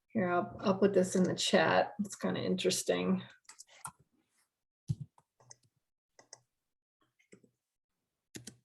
Speaker 8: Here, I'll put this in the chat. It's kind of interesting.